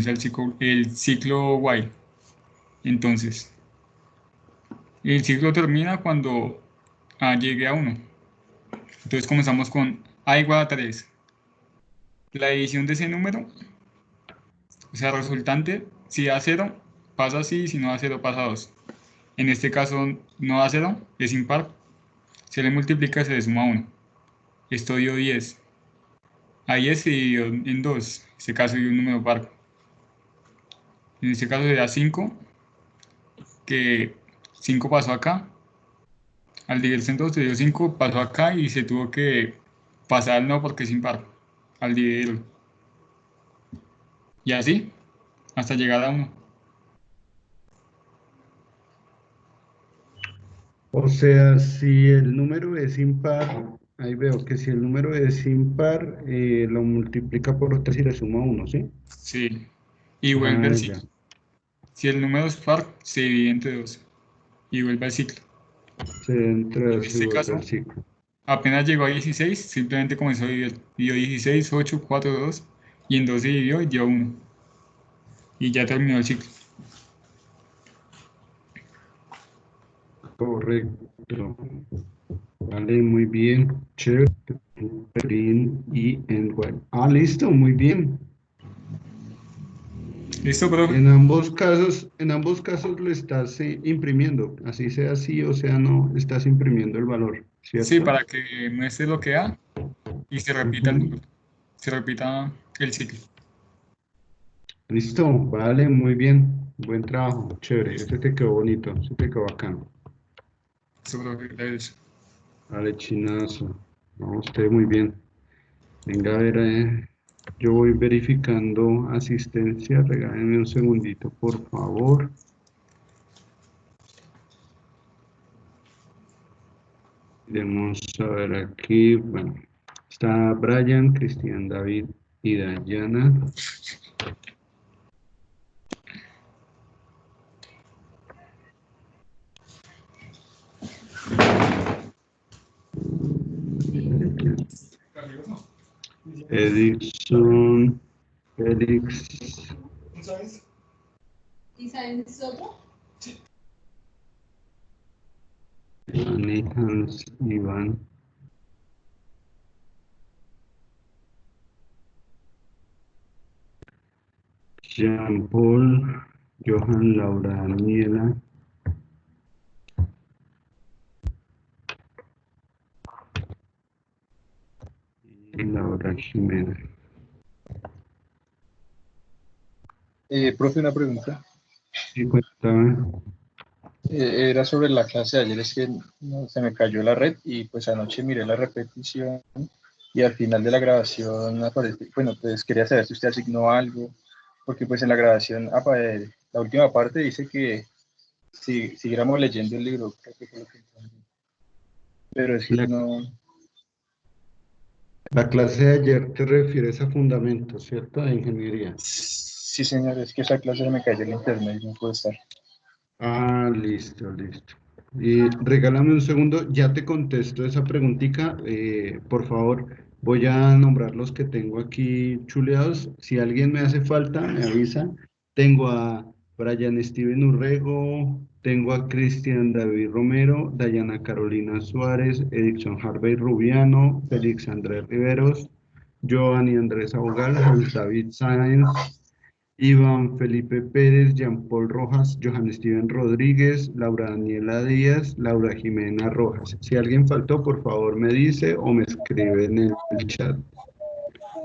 comienza el ciclo while. Entonces, el ciclo termina cuando A llegue a 1. Entonces comenzamos con A igual a 3. La división de ese número, o sea, resultante, si da 0, pasa así, si no da 0, pasa 2. En este caso no da 0, es impar, se le multiplica, se le suma 1. Esto dio 10. A 10 se dividió en 2, en este caso dio un número par. En este caso sería 5, que 5 pasó acá. Al dividirse en 2 se dio 5, pasó acá y se tuvo que pasar al no porque es impar, al dividirlo. Y así, hasta llegar a 1. O sea, si el número es impar, ahí veo que si el número es impar, lo multiplica por 3 y le suma 1, ¿sí? Sí. Y vuelve Ah, el ya. ciclo. Si el número es par, se divide entre 2 y vuelve al ciclo. Se entra, En se este vuelve caso, al ciclo. apenas llegó a 16, simplemente comenzó a dividir. Dio 16, 8, 4, 2 y en 2 se dividió y dio 1. Y ya terminó el ciclo. Correcto. Vale, muy bien. Chévere. Green y en white. Ah, listo, muy bien. ¿Listo, profe? En ambos casos lo estás imprimiendo, así sea sí o sea no, estás imprimiendo el valor, Sí, ¿cierto? para que muestre lo que da y se repita el Ujú. número. Se repita el ciclo. Listo, vale, muy bien, buen trabajo, chévere, ese te quedó bonito, ese te quedó bacano. Listo, profe. Gracias. Vale, chinazo, no, usted muy bien. Venga a ver, yo voy verificando asistencia, regálenme un segundito, por favor. Vamos a ver aquí, bueno, está Brian, Cristian, David y Dayana. Edison, Félix, ¿Y sabes otro? Ani, Hans, Iván, Jean Paul, Johan, Laura, Daniela y Laura Jimena. Profe, una pregunta. Sí, cuéntame. Era sobre la clase de ayer, es que no, se me cayó la red y pues anoche miré la repetición y al final de la grabación aparece, bueno, pues quería saber si usted asignó algo, porque pues en la grabación, la última parte dice que si siguiéramos leyendo el libro, creo que fue lo que entendí. Pero es que La, no, la clase de ayer te refieres a fundamentos, ¿cierto? De ingeniería. sí señor, es que esa clase me cayó el internet y no puedo estar. Ah, listo, listo. Y regálame un segundo, ya te contesto esa preguntita. Por favor, voy a nombrar los que tengo aquí chuleados. Si alguien me hace falta, me avisa. Tengo a Brian Steven Urrego, tengo a Cristian David Romero, Dayana Carolina Suárez, Edison Harvey Rubiano, Félix Andrés Riveros, Giovanni Andrés Abogal, José David Sáenz, Iván Felipe Pérez, Jean Paul Rojas, Johan Steven Rodríguez, Laura Daniela Díaz, Laura Jimena Rojas. Si alguien faltó, por favor me dice o me escribe en el chat.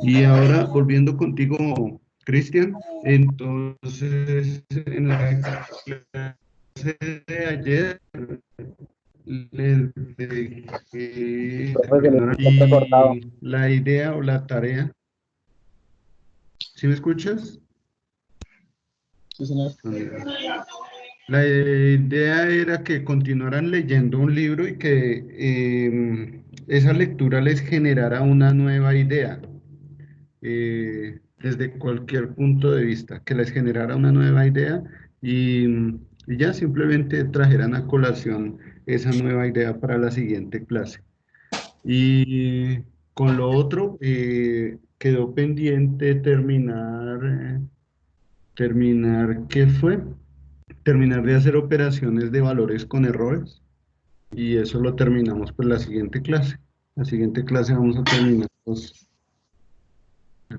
Y ahora, volviendo contigo, Cristian, entonces en la clase de ayer les dejé Profe, se le escucha recortado. y la idea o la tarea, ¿sí me escuchas? Sí señor. La idea era que continuaran leyendo un libro y que esa lectura les generara una nueva idea desde cualquier punto de vista, que les generara una nueva idea y ya simplemente trajeran a colación esa nueva idea para la siguiente clase. Y con lo otro, quedó pendiente terminar. terminar, ¿qué fue? Terminar de hacer operaciones de valores con errores y eso lo terminamos pues la siguiente clase. La siguiente clase vamos a terminar,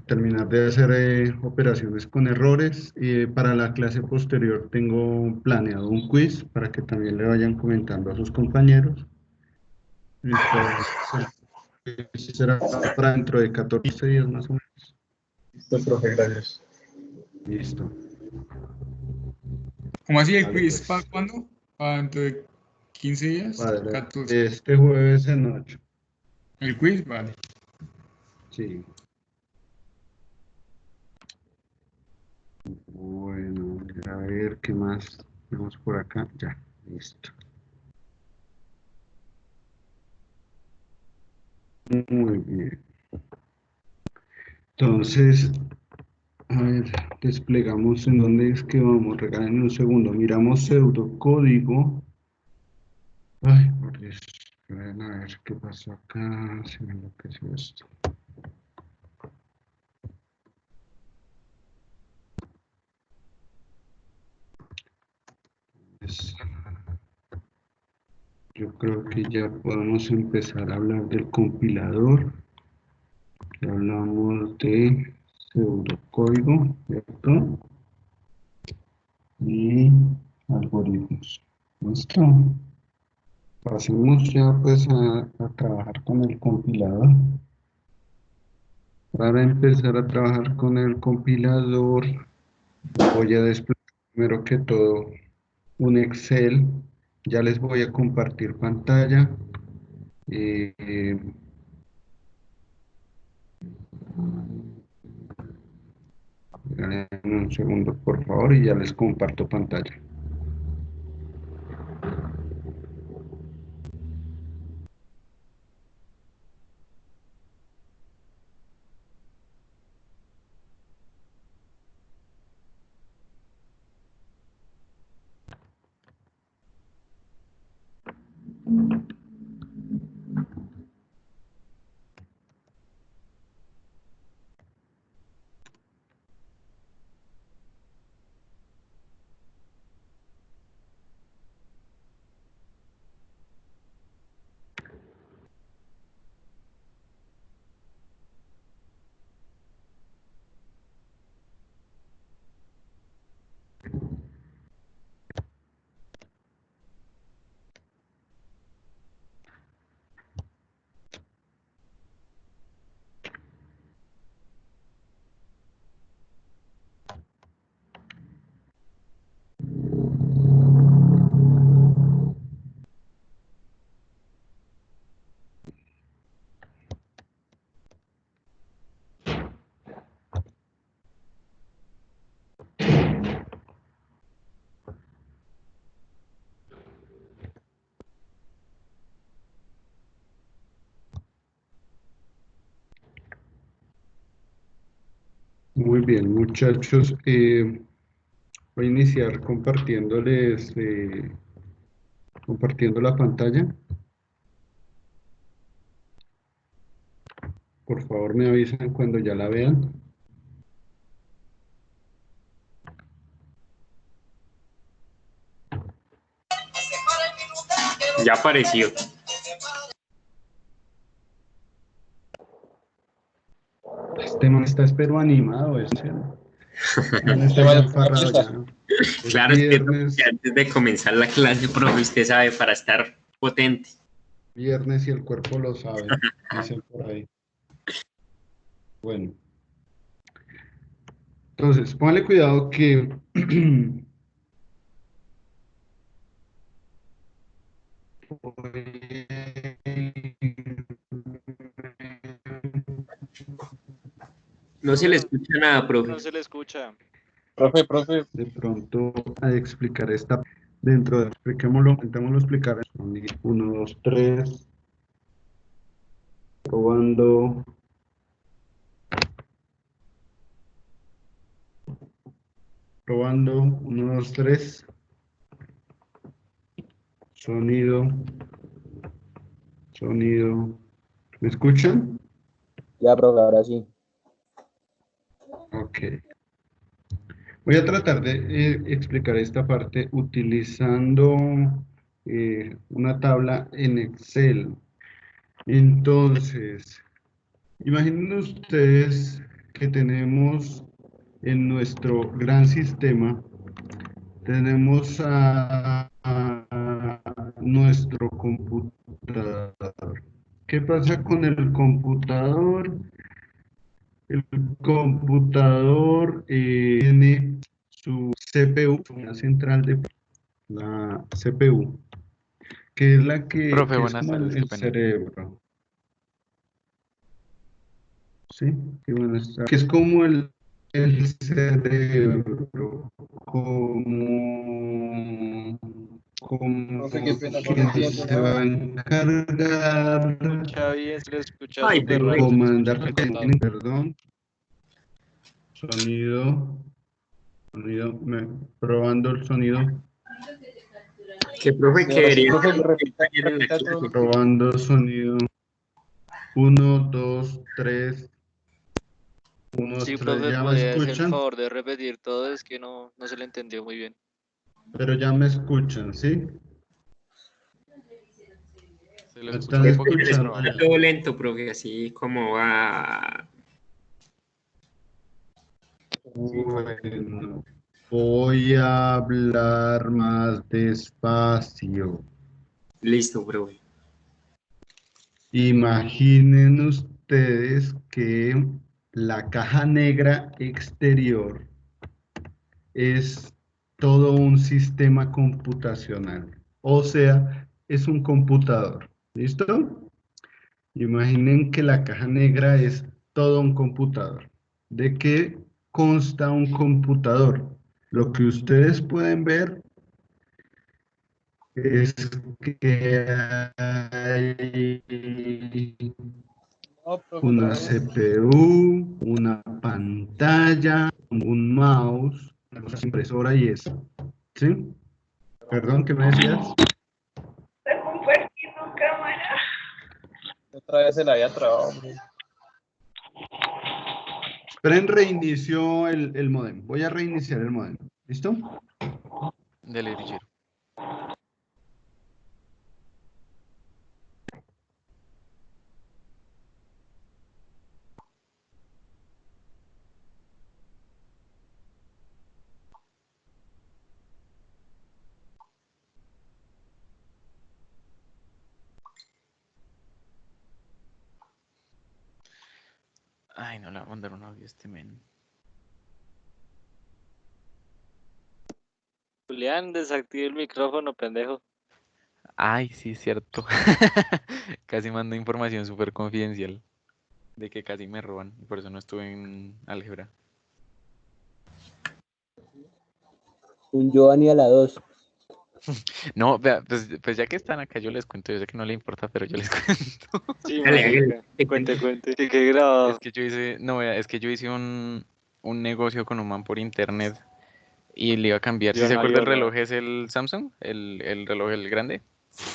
terminar de hacer operaciones con errores. Para la clase posterior tengo planeado un quiz para que también le vayan comentando a sus compañeros. Entonces, el quiz será para dentro de 14 días más o menos. Listo, profe, gracias. Listo. ¿Cómo así el Vale, quiz? ¿Para pues. cuándo? ¿Para dentro de 15 días? Para 14. este jueves en 8. ¿El quiz? Vale. Sí. Bueno, a ver qué más tenemos por acá. Ya, listo. Muy bien. Entonces, a ver, desplegamos en dónde es que vamos. Regálenme un segundo. Miramos pseudocódigo. Ay, por Dios. A ver qué pasó acá. Se me enloqueció esto. Pues, yo creo que ya podemos empezar a hablar del compilador. Ya hablamos de pseudocódigo, ¿cierto? Y algoritmos. ¿Listo? Pasemos ya pues a trabajar con el compilador. Para empezar a trabajar con el compilador, voy a desplegar primero que todo un Excel. Ya les voy a compartir pantalla. Eh, Regálenme un segundo, por favor, y ya les comparto pantalla. Muy bien, muchachos. Voy a iniciar compartiéndoles, compartiendo la pantalla. Por favor, me avisan cuando ya la vean. Ya apareció. Este man está espero animado, man está Se ya vaya por la emfarrado fiesta. ya. Es Claro, es que viernes, antes de comenzar la clase, profe, usted sabe, para estar potente. viernes y el cuerpo lo sabe, dicen por ahí. Bueno, entonces, póngale cuidado que No se le escucha nada, profe. No se le escucha. Profe, de pronto a explicar esta dentro de, expliquémoslo, intentémoslo explicar. 1, 2, 3, probando. Probando, 1, 2, 3. Sonido, sonido. ¿Me escuchan? Ya, profe, ahora sí. Ok. Voy a tratar de explicar esta parte utilizando una tabla en Excel. Entonces, imaginen ustedes que tenemos en nuestro gran sistema, tenemos a nuestro computador. ¿Qué pasa con el computador? El computador tiene su CPU, una central de la CPU, que es la Profe, que es buenas como tardes, qué el pena. cerebro, ¿sí? Qué bueno está. Que es como el cerebro, como Profe, qué pena, no le quien entiendo se va a nada. encargar Escucha bien, se le escucha Ay, súper de raro, se le profe. escucha comandar, entrecortado. perdón, sonido, probando el sonido. Que profe, Y que ahora sí, debería profe, estar en la repita todo lo clase. que dijo. Probando sonido. Uno, dos, tres. Uno, Sí, tres. profe, ¿Ya me podría hacer el escuchan? favor de repetir todo, es que no se le entendió muy bien. Pero ya me escuchan, ¿sí? Se le ¿Me escucha están un Es que se poquito le escuchando escucha trabado. ya? todo lento, profe, así como va. Bueno, voy a hablar más despacio. Listo, profe. Imaginen ustedes que la caja negra exterior es todo un sistema computacional, o sea, es un computador. ¿Listo? Imaginen que la caja negra es todo un computador. ¿De qué consta un computador? Lo que ustedes pueden ver es que hay No, profe, una otra vez. CPU, una pantalla, un mouse, una cosa impresora y eso. ¿Sí? Perdón, ¿qué me decías? Otra vez se la había trabado, hombre. Esperen, reinicio el modem. Voy a reiniciar el modem. ¿Listo? Dele, Richero. Ay, no le voy a mandar un audio a este men. Julián, desactive el micrófono, pendejo. Ay, sí, cierto. Casi mando información súper confidencial de que casi me roban y por eso no estuve en álgebra. Un Giovanni a la 2. No, vea, pues ya que están acá yo les cuento, yo sé que no le importa, pero yo les cuento. Sí, Dale, hágale. marica. Cuente, que quede grabado. Es que yo hice, no, vea, es que yo hice un negocio con un man por internet y le iba a cambiar. ¿Sí Yo se no, acuerda yo el no. reloj? Es el Samsung, el reloj, el grande.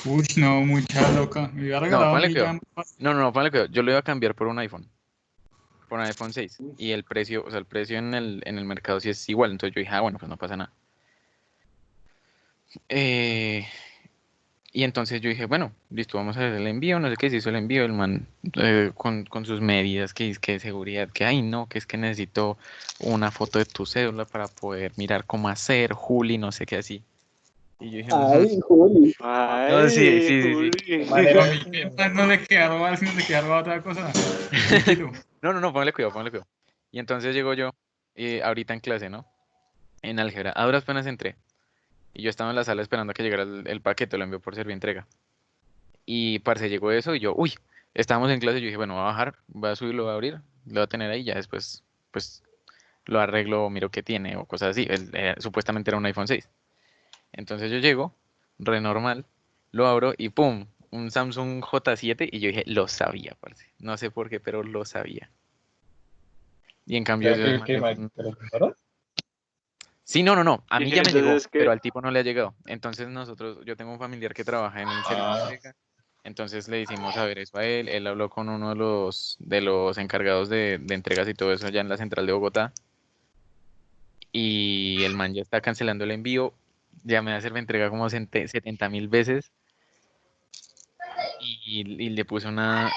Uy, no, mucha loca. Me hubiera No, regalado a ponle mí cuidado. ya. No, ponle cuidado. Yo lo iba a cambiar por un iPhone 6. Y el precio, o sea, el precio en el mercado sí es igual. Entonces yo dije, ah, bueno, pues no pasa nada. Eh, y entonces yo dije, bueno, listo, vamos a hacer el envío. No sé qué se hizo el envío. El man con sus medidas, que es que de seguridad, que ay, no, que es que necesito una foto de tu cédula para poder mirar cómo hacer, Juli, no sé qué así. Y yo dije, "Ujú". Ay, Juli. No, sí, Ay, sí, sí, sí. ¿Qué Juli. manera A de mí decir? no le queda robar, sino le queda robar otra cosa. Tranquilo. No, póngale cuidado, póngale cuidado. Y entonces llego yo, ahorita en clase, ¿no? En álgebra. A duras penas entré. Y yo estaba en la sala esperando a que llegara el paquete, lo envió por entrega. Y parce, llegó eso y yo, uy, estábamos en clase y yo dije, bueno, voy a bajar, voy a subir, lo voy a abrir, lo voy a tener ahí, ya después, pues, lo arreglo, miro qué tiene o cosas así. Supuestamente era un iPhone 6. Entonces yo llego, re normal, lo abro y pum, un Samsung J7 y yo dije, lo sabía, parce. No sé por qué, pero lo sabía. Y en O cambio, sea, que ¿te lo compraron? sí, no. A Y mí que ya me llegó, entonces pero que al tipo no le ha llegado. Entonces yo tengo un familiar que trabaja en servicio de Ah, entrega. Entonces le hicimos saber eso a él. Él habló con uno de los encargados de entregas y todo eso allá en la central de Bogotá. y el man ya está cancelando el envío. Llamé a hacer la entrega como 70.000 veces y le puse una.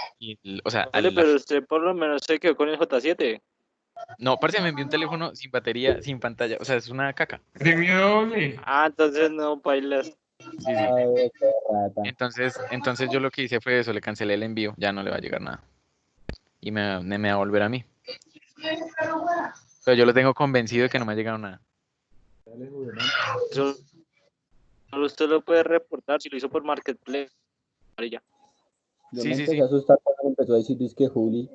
O sea, Vale, pero usted por lo menos se quedó con el J7. no, parce, me envió un teléfono sin batería, sin pantalla. O sea, es una caca. Premio doble. Ah, entonces no, bailas. Sí, sí. Ay, qué rata. Entonces yo lo que hice fue eso, le cancelé el envío, ya no le va a llegar nada. Y me va a volver a mí. Pero yo lo tengo convencido de que no me ha llegado nada. Eso solo usted lo puede reportar si lo hizo por Marketplace. Amarilla. Yo Sí, me sí, empecé sí. a asustar cuando me empezó a decir que Juli.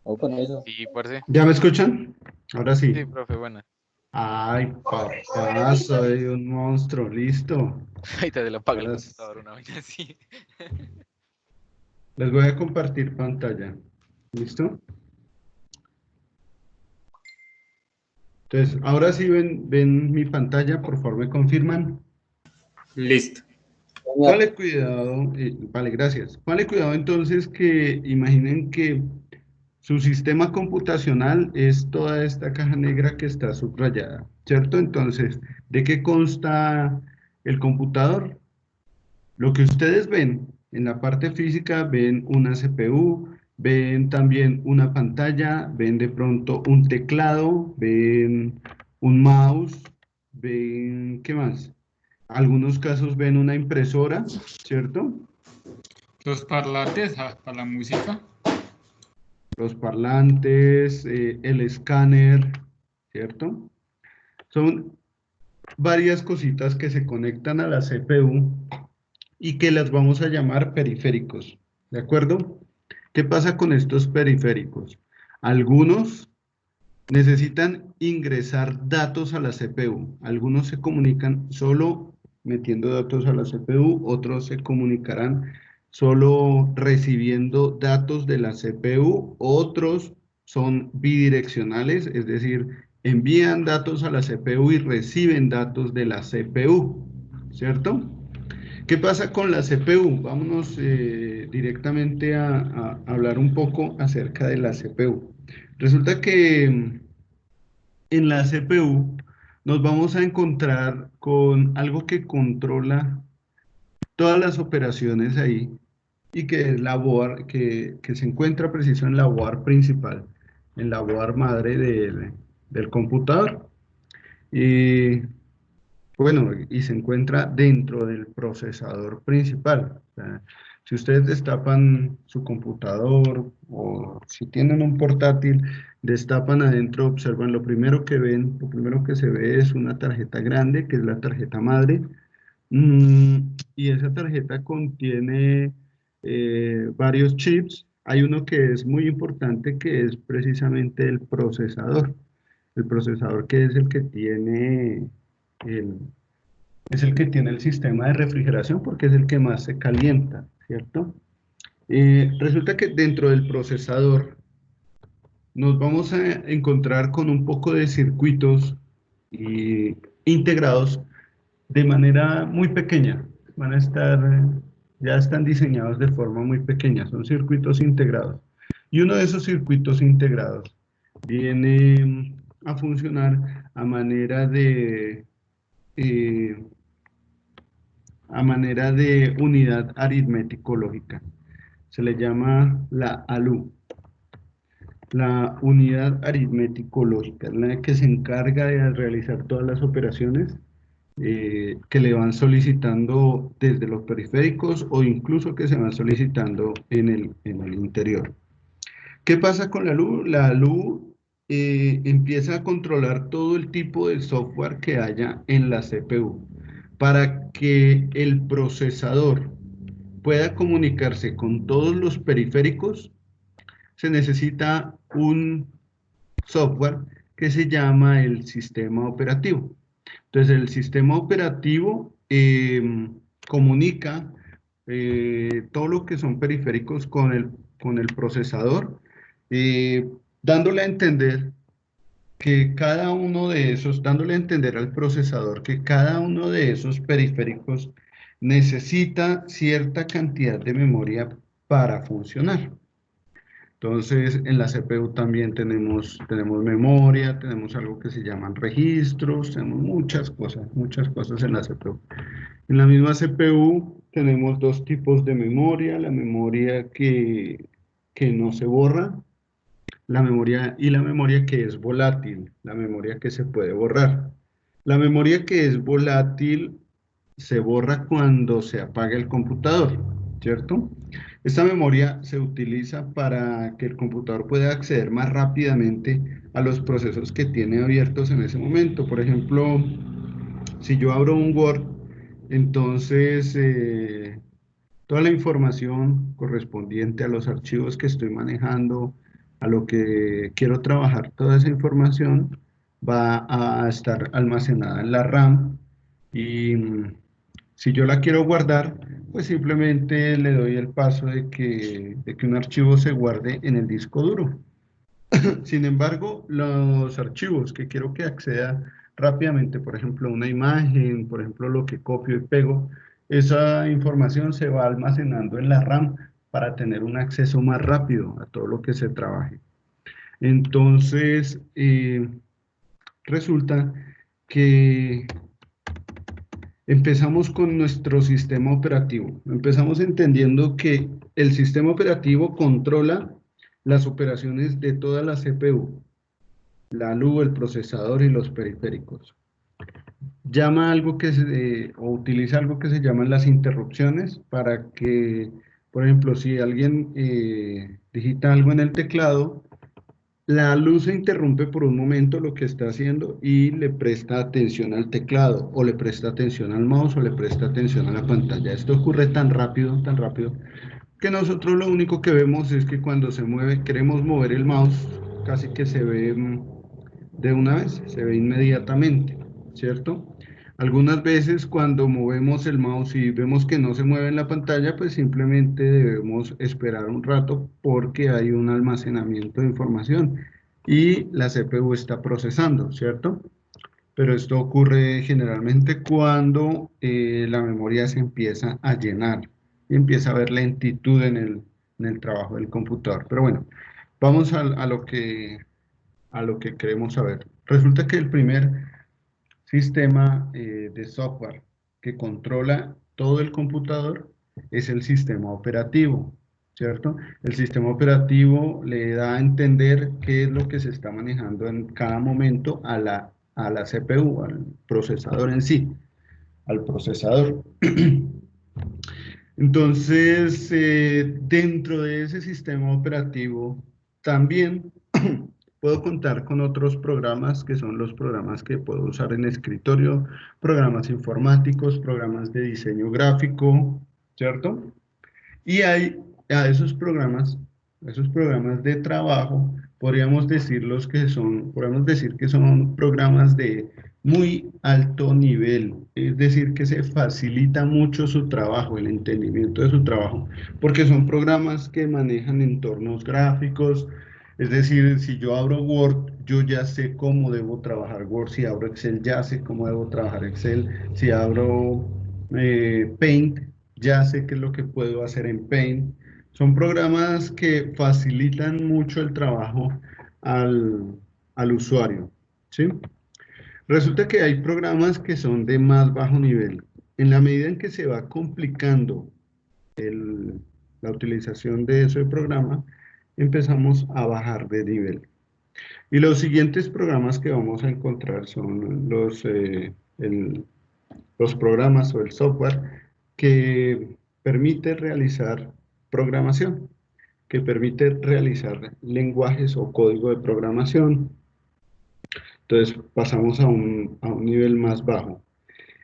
O con eso. Sí, parce. ¿Ya me escuchan? Ahora sí. Sí, profe, buena. Ay, papá, soy un monstruo, listo. Ahorita se lo apaga el Ahora computador una vaina así. les voy a compartir pantalla. ¿Listo? Entonces, ahora sí ven mi pantalla, por favor me confirman. Listo. Genial. Vale, cuidado, vale, gracias. Vale, cuidado entonces que imaginen que su sistema computacional es toda esta caja negra que está subrayada, ¿cierto? Entonces, ¿de qué consta el computador? Lo que ustedes ven en la parte física, ven una CPU, ven también una pantalla, ven de pronto un teclado, ven un mouse, ven, ¿qué más? Algunos casos ven una impresora, ¿cierto? Los parlantes para la música. Los parlantes, el escáner, ¿cierto? Son varias cositas que se conectan a la CPU y que las vamos a llamar periféricos, ¿de acuerdo? ¿Qué pasa con estos periféricos? Algunos necesitan ingresar datos a la CPU, algunos se comunican solo metiendo datos a la CPU, otros se comunicarán solo recibiendo datos de la CPU, otros son bidireccionales, es decir, envían datos a la CPU y reciben datos de la CPU, ¿cierto? ¿Qué pasa con la CPU? Vámonos directamente a hablar un poco acerca de la CPU. Resulta que en la CPU nos vamos a encontrar con algo que controla todas las operaciones ahí y que es la board, que se encuentra preciso en la board principal, en la board madre del computador. Y bueno, y se encuentra dentro del procesador principal. O sea, si ustedes destapan su computador o si tienen un portátil, destapan adentro, observan lo primero que ven, lo primero que se ve es una tarjeta grande, que es la tarjeta madre. Y esa tarjeta contiene varios chips. Hay uno que es muy importante, que es precisamente el procesador. El procesador que es el que tiene el, es el que tiene el sistema de refrigeración porque es el que más se calienta, ¿cierto? Resulta que dentro del procesador nos vamos a encontrar con un poco de circuitos integrados de manera muy pequeña. Van a estar, ya están diseñados de forma muy pequeña, son circuitos integrados. Y uno de esos circuitos integrados viene a funcionar eh, a manera de unidad aritmético-lógica. Se le llama la ALU. La unidad aritmético-lógica es la que se encarga de realizar todas las operaciones que le van solicitando desde los periféricos o incluso que se van solicitando en el interior. ¿Qué pasa con la LU? La LU empieza a controlar todo el tipo de software que haya en la CPU para que el procesador pueda comunicarse con todos los periféricos. Se necesita un software que se llama el sistema operativo. Entonces, el sistema operativo comunica todo lo que son periféricos con el procesador, eh, dándole a entender que cada uno de esos, dándole a entender al procesador que cada uno de esos periféricos necesita cierta cantidad de memoria para funcionar. Entonces, en la CPU también tenemos memoria, tenemos algo que se llaman registros, tenemos muchas cosas en la CPU. En la misma CPU tenemos dos tipos de memoria, la memoria que no se borra, la memoria que es volátil, la memoria que se puede borrar. La memoria que es volátil se borra cuando se apaga el computador, ¿cierto? Esta memoria se utiliza para que el computador pueda acceder más rápidamente a los procesos que tiene abiertos en ese momento. Por ejemplo, si yo abro un Word, entonces toda la información correspondiente a los archivos que estoy manejando, a lo que quiero trabajar, toda esa información va a estar almacenada en la RAM y si yo la quiero guardar, pues simplemente le doy el paso de que un archivo se guarde en el disco duro. Sin embargo, los archivos que quiero que acceda rápidamente, por ejemplo, una imagen, por ejemplo, lo que copio y pego, esa información se va almacenando en la RAM para tener un acceso más rápido a todo lo que se trabaje. Entonces, resulta que empezamos con nuestro sistema operativo. Empezamos entendiendo que el sistema operativo controla las operaciones de toda la CPU, la luz, el procesador y los periféricos. Llama algo o utiliza algo que se llaman las interrupciones para que, por ejemplo, si alguien digita algo en el teclado, la luz se interrumpe por un momento lo que está haciendo y le presta atención al teclado, o le presta atención al mouse, o le presta atención a la pantalla. Esto ocurre tan rápido, que nosotros lo único que vemos es que cuando se mueve, queremos mover el mouse, casi que se ve de una vez, se ve inmediatamente, ¿cierto? Algunas veces cuando movemos el mouse y vemos que no se mueve en la pantalla, pues simplemente debemos esperar un rato porque hay un almacenamiento de información y la CPU está procesando, ¿cierto? Pero esto ocurre generalmente cuando la memoria se empieza a llenar y empieza a haber lentitud en el trabajo del computador. Pero bueno, vamos a lo que queremos saber. Resulta que el primer sistema de software que controla todo el computador es el sistema operativo, ¿cierto? El sistema operativo le da a entender qué es lo que se está manejando en cada momento a la CPU, al procesador en sí, al procesador. Entonces, dentro de ese sistema operativo también puedo contar con otros programas que son los programas que puedo usar en escritorio, programas informáticos, programas de diseño gráfico, ¿cierto? Y hay a esos programas de trabajo, podríamos decir que son programas de muy alto nivel, es decir, que se facilita mucho su trabajo, el entendimiento de su trabajo, porque son programas que manejan entornos gráficos, es decir, si yo abro Word, yo ya sé cómo debo trabajar Word, si abro Excel, ya sé cómo debo trabajar Excel, si abro Paint, ya sé qué es lo que puedo hacer en Paint. Son programas que facilitan mucho el trabajo al usuario, ¿sí? Resulta que hay programas que son de más bajo nivel. En la medida en que se va complicando la utilización de ese programa, empezamos a bajar de nivel. Y los siguientes programas que vamos a encontrar son los programas o el software que permite realizar programación, que permite realizar lenguajes o código de programación. Entonces pasamos a un nivel más bajo.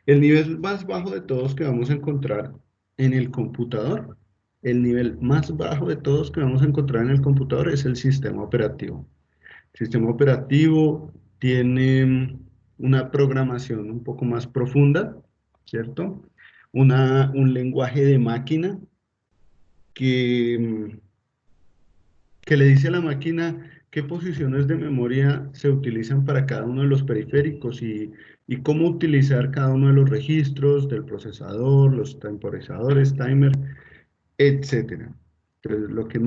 El nivel más bajo de todos que vamos a encontrar en el computador, el nivel más bajo de todos que vamos a encontrar en el computador es el sistema operativo. El sistema operativo tiene una programación un poco más profunda, ¿cierto? Un lenguaje de máquina que le dice a la máquina qué posiciones de memoria se utilizan para cada uno de los periféricos y cómo utilizar cada uno de los registros del procesador, los temporizadores, timer, etc. Entonces, lo que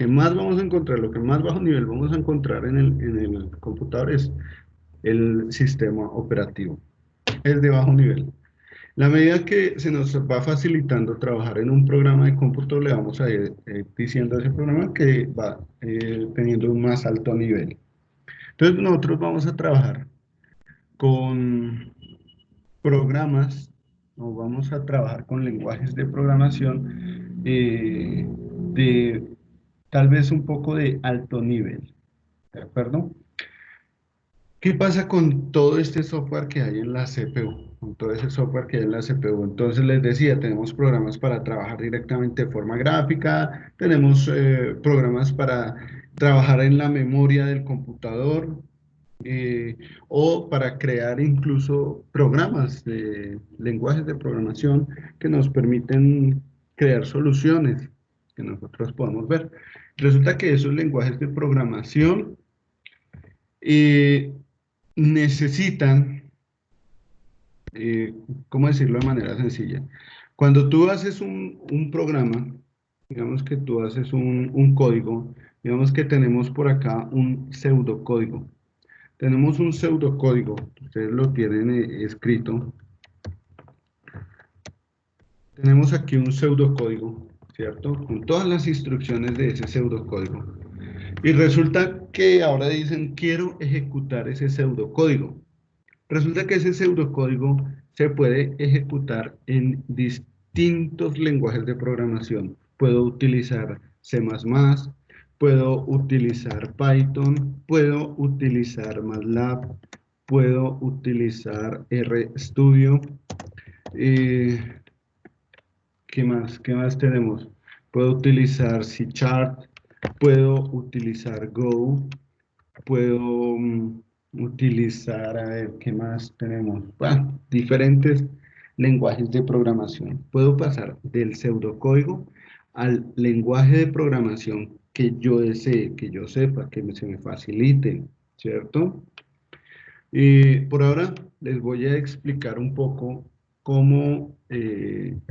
más vamos a encontrar, lo que más bajo nivel vamos a encontrar en el computador es el sistema operativo. Es de bajo nivel. La medida que se nos va facilitando trabajar en un programa de cómputo, le vamos a ir diciendo a ese programa que va teniendo un más alto nivel. Entonces, nosotros vamos a trabajar con programas, o vamos a trabajar con lenguajes de programación de tal vez un poco de alto nivel, ¿de acuerdo? ¿Qué pasa con todo este software que hay en la CPU? Con todo ese software que hay en la CPU. Entonces les decía, tenemos programas para trabajar directamente de forma gráfica, tenemos programas para trabajar en la memoria del computador, o para crear incluso programas de lenguajes de programación que nos permiten crear soluciones que nosotros podamos ver. Resulta que esos lenguajes de programación necesitan, ¿cómo decirlo de manera sencilla? Cuando tú haces un programa, digamos que tú haces un código, digamos que tenemos por acá un pseudocódigo. Tenemos un pseudocódigo, ustedes lo tienen escrito. Tenemos aquí un pseudocódigo, ¿cierto? Con todas las instrucciones de ese pseudocódigo. Y resulta que ahora dicen, quiero ejecutar ese pseudocódigo. Resulta que ese pseudocódigo se puede ejecutar en distintos lenguajes de programación. Puedo utilizar C++, puedo utilizar Python, puedo utilizar MATLAB, puedo utilizar RStudio. ¿Qué más? ¿Qué más tenemos? Puedo utilizar C#, puedo utilizar Go, puedo utilizar, a ver, ¿qué más tenemos? Bueno, diferentes lenguajes de programación. Puedo pasar del pseudocódigo al lenguaje de programación que yo desee, que yo sepa, que se me facilite, ¿cierto? Y por ahora les voy a explicar un poco cómo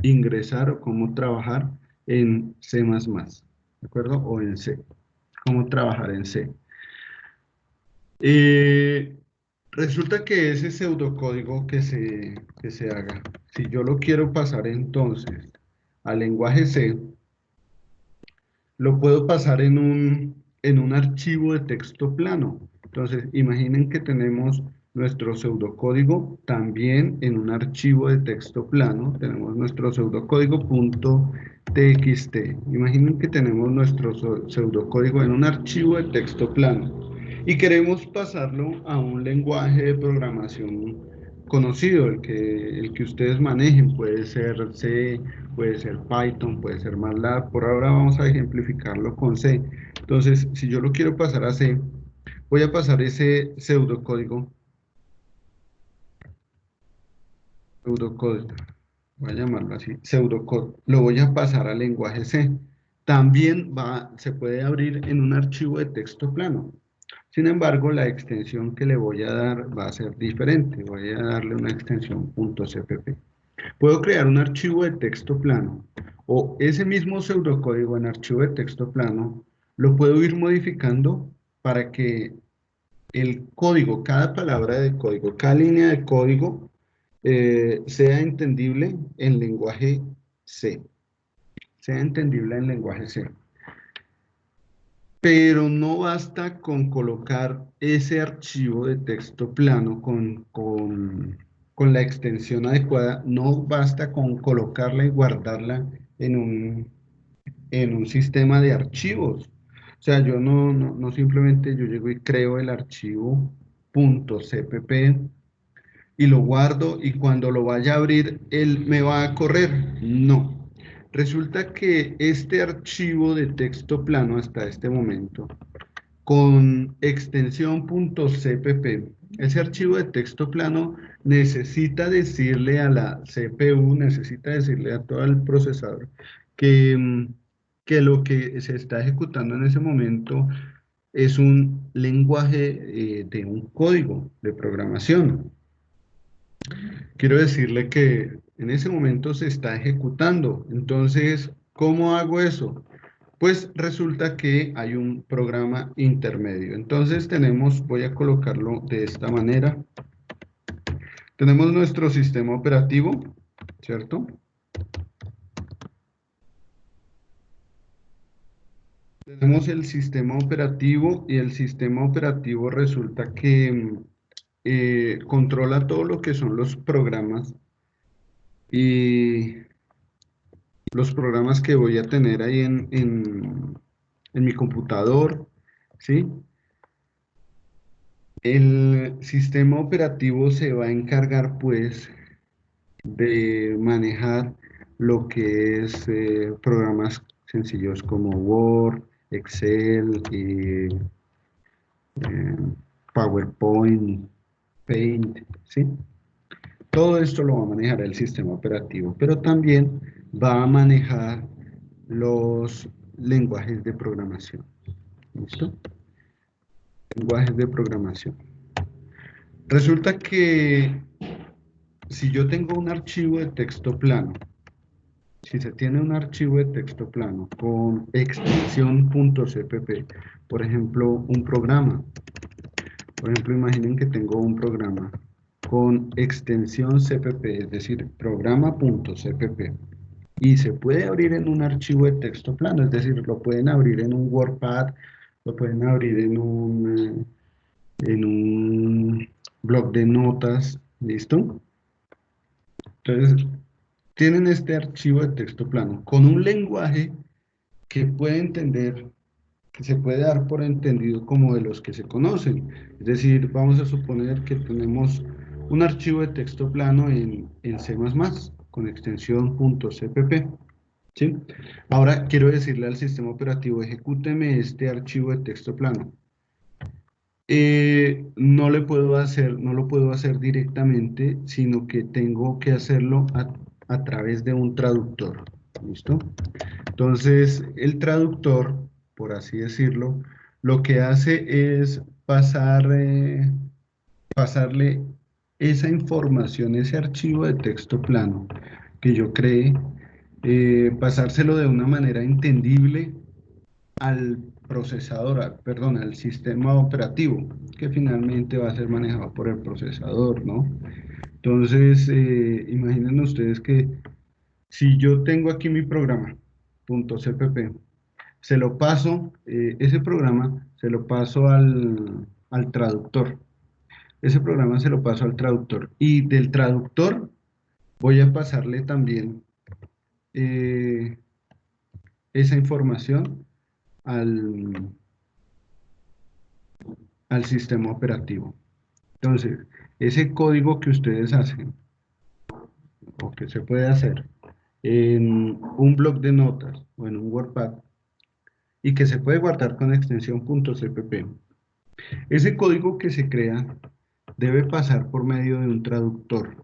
ingresar o cómo trabajar en C++, ¿de acuerdo? O en C. Cómo trabajar en C. Resulta que ese pseudocódigo que se haga, si yo lo quiero pasar entonces al lenguaje C, lo puedo pasar en un archivo de texto plano. Entonces, imaginen que tenemos nuestro pseudocódigo también en un archivo de texto plano. Tenemos nuestro pseudocódigo.txt. Imaginen que tenemos nuestro pseudocódigo en un archivo de texto plano y queremos pasarlo a un lenguaje de programación conocido, el que ustedes manejen. Puede ser C, puede ser Python, puede ser MATLAB. Por ahora vamos a ejemplificarlo con C. Entonces, si yo lo quiero pasar a C, voy a pasar ese pseudocódigo, voy a llamarlo así, pseudocódigo, lo voy a pasar al lenguaje C. También se puede abrir en un archivo de texto plano. Sin embargo, la extensión que le voy a dar va a ser diferente. Voy a darle una extensión .cpp. Puedo crear un archivo de texto plano o ese mismo pseudocódigo en archivo de texto plano lo puedo ir modificando para que el código, cada palabra de código, cada línea de código sea entendible en lenguaje C. Sea entendible en lenguaje C. Pero no basta con colocar ese archivo de texto plano con la extensión adecuada, no basta con colocarla y guardarla en un sistema de archivos. O sea, yo no simplemente yo llego y creo el archivo .cpp y lo guardo y cuando lo vaya a abrir, él me va a correr. No. Resulta que este archivo de texto plano hasta este momento, con extensión .cpp, ese archivo de texto plano necesita decirle a la CPU, necesita decirle a todo el procesador que lo que se está ejecutando en ese momento es un lenguaje de un código de programación. Quiero decirle que en ese momento se está ejecutando. Entonces, ¿cómo hago eso? Pues resulta que hay un programa intermedio. Entonces tenemos, voy a colocarlo de esta manera. Tenemos nuestro sistema operativo, ¿cierto? Tenemos el sistema operativo y el sistema operativo resulta que controla todo lo que son los programas y los programas que voy a tener ahí en mi computador, ¿sí? El sistema operativo se va a encargar, pues, de manejar lo que es programas sencillos como Word, Excel, PowerPoint, Paint, ¿sí? Todo esto lo va a manejar el sistema operativo, pero también va a manejar los lenguajes de programación. ¿Listo? Lenguajes de programación. Resulta que si yo tengo un archivo de texto plano, si se tiene un archivo de texto plano con extensión .cpp, por ejemplo, un programa, por ejemplo, imaginen que tengo un programa con extensión cpp, es decir, programa.cpp, y se puede abrir en un archivo de texto plano, es decir, lo pueden abrir en un WordPad, lo pueden abrir en un blog de notas, ¿listo? Entonces, tienen este archivo de texto plano con un lenguaje que puede entender, que se puede dar por entendido como de los que se conocen. Es decir, vamos a suponer que tenemos un archivo de texto plano en C++ con extensión .cpp, ¿sí? Ahora quiero decirle al sistema operativo, ejecúteme este archivo de texto plano. No lo puedo hacer directamente, sino que tengo que hacerlo a través de un traductor. ¿Listo? Entonces, el traductor, por así decirlo, lo que hace es pasarle esa información, ese archivo de texto plano que yo creé, pasárselo de una manera entendible al procesador, perdón, al sistema operativo, que finalmente va a ser manejado por el procesador, ¿no? Entonces, imaginen ustedes que si yo tengo aquí mi programa, .cpp, se lo paso, ese programa se lo paso al traductor. Ese programa se lo paso al traductor. Y del traductor voy a pasarle también esa información al sistema operativo. Entonces, ese código que ustedes hacen, o que se puede hacer en un blog de notas o en un WordPad, y que se puede guardar con extensión .cpp, ese código que se crea debe pasar por medio de un traductor,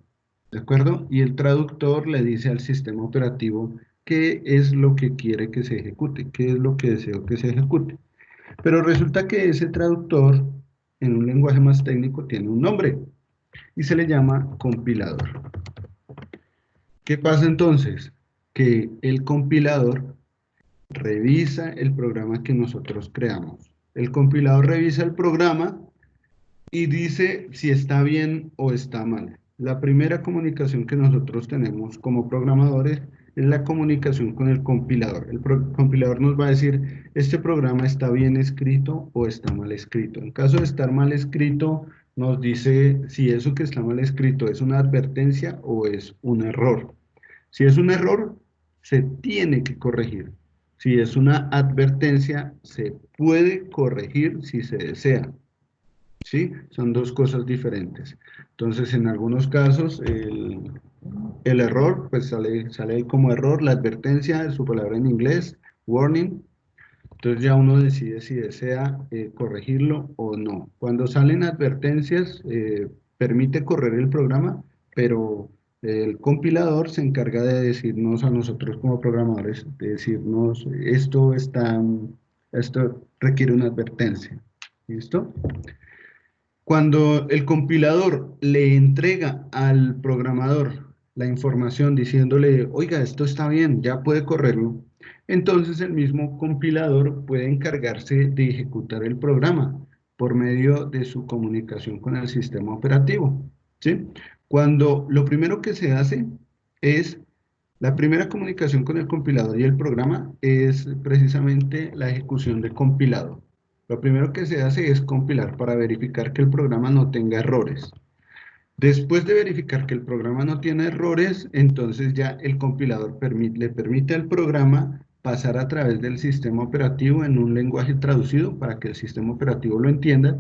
¿de acuerdo? Y el traductor le dice al sistema operativo qué es lo que quiere que se ejecute, qué es lo que deseo que se ejecute. Pero resulta que ese traductor, en un lenguaje más técnico, tiene un nombre y se le llama compilador. ¿Qué pasa entonces? Que el compilador revisa el programa que nosotros creamos. El compilador revisa el programa y dice si está bien o está mal. La primera comunicación que nosotros tenemos como programadores es la comunicación con el compilador. El compilador nos va a decir, este programa está bien escrito o está mal escrito. En caso de estar mal escrito, nos dice si eso que está mal escrito es una advertencia o es un error. Si es un error, se tiene que corregir. Si es una advertencia, se puede corregir si se desea. ¿Sí? Son dos cosas diferentes. Entonces, en algunos casos, el error, pues sale como error, la advertencia, su palabra en inglés, warning. Entonces ya uno decide si desea corregirlo o no. Cuando salen advertencias, permite correr el programa, pero el compilador se encarga de decirnos a nosotros como programadores, de decirnos esto requiere una advertencia. ¿Listo? Cuando el compilador le entrega al programador la información diciéndole, oiga, esto está bien, ya puede correrlo, entonces el mismo compilador puede encargarse de ejecutar el programa por medio de su comunicación con el sistema operativo, ¿sí? Cuando lo primero que se hace es, la primera comunicación con el compilador y el programa es precisamente la ejecución del compilado. Lo primero que se hace es compilar para verificar que el programa no tenga errores. Después de verificar que el programa no tiene errores, entonces ya el compilador le permite al programa pasar a través del sistema operativo en un lenguaje traducido para que el sistema operativo lo entienda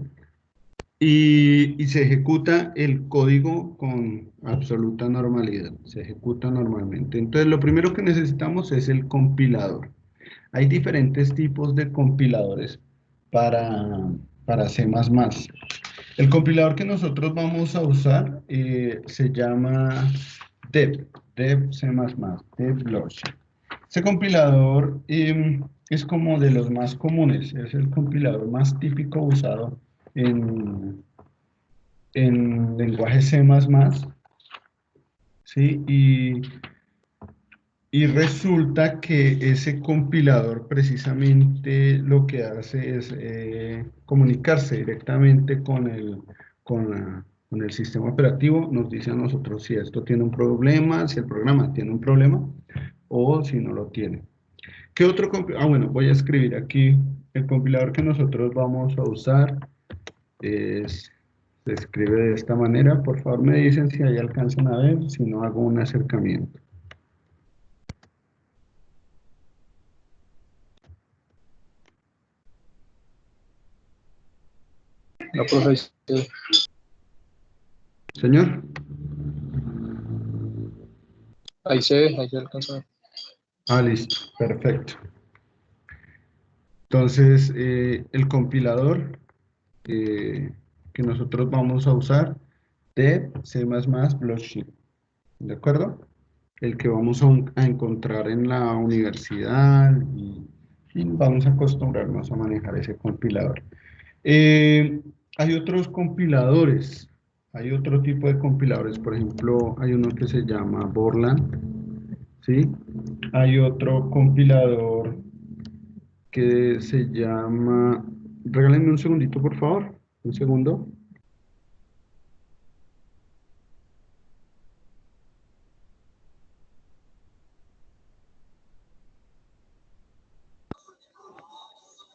y se ejecuta el código con absoluta normalidad, se ejecuta normalmente. Entonces lo primero que necesitamos es el compilador. Hay diferentes tipos de compiladores para C++. El compilador que nosotros vamos a usar se llama Dev C++, Dev Logic. Ese compilador es como de los más comunes, es el compilador más típico usado en, en lenguaje C++, ¿sí? Y resulta que ese compilador precisamente lo que hace es comunicarse directamente con el sistema operativo, nos dice a nosotros si esto tiene un problema, si el programa tiene un problema o si no lo tiene. ¿Qué otro compilador? Ah, bueno, voy a escribir aquí el compilador que nosotros vamos a usar. Se escribe de esta manera. Por favor, me dicen si ahí alcanzan a ver, si no hago un acercamiento. No, profe, Señor. ahí se alcanza a ver. Ah, listo, perfecto. Entonces, el compilador que nosotros vamos a usar de C++ Blocksheet, ¿de acuerdo? El que vamos a encontrar en la universidad y vamos a acostumbrarnos a manejar ese compilador. Hay otros compiladores, hay otro tipo de compiladores, por ejemplo, hay uno que se llama Borland, ¿sí? Hay otro compilador que se llama... Regálenme un segundito, por favor. Un segundo.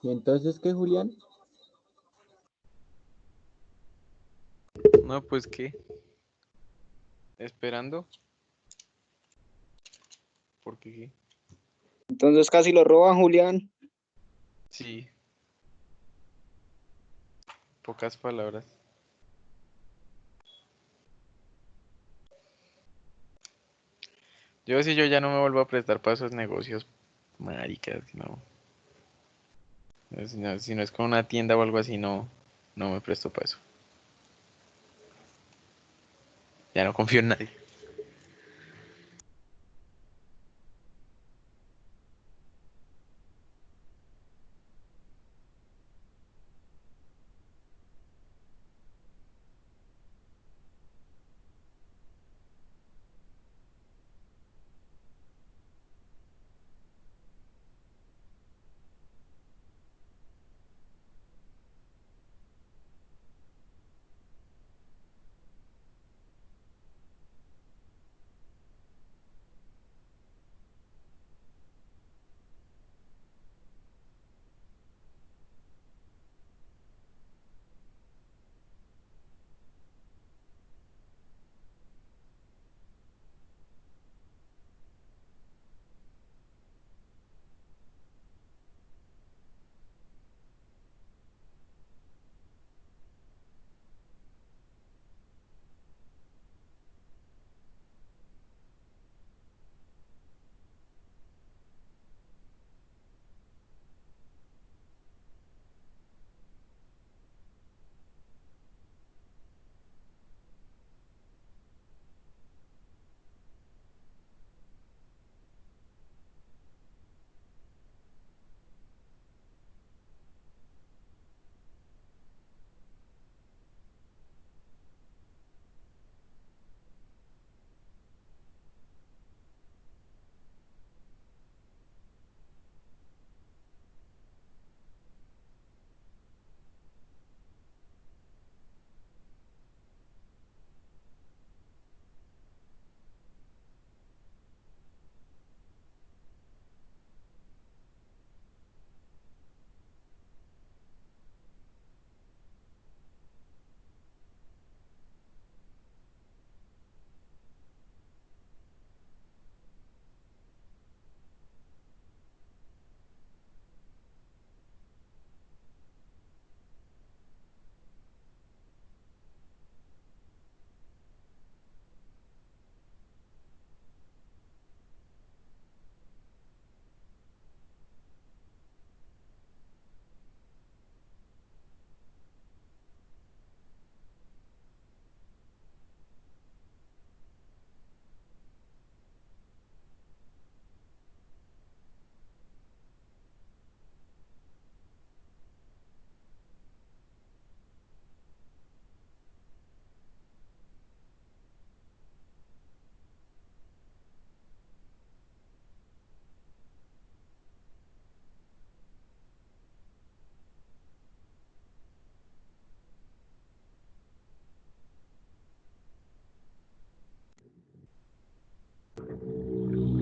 ¿Y entonces qué, Julián? No, pues qué, esperando, porque qué. Entonces casi lo roban, Julián. Sí, pocas palabras. Yo sí, yo ya no me vuelvo a prestar para esos negocios, maricas, no. Si no es con una tienda o algo así, no, no me presto para eso. Ya no confío en nadie.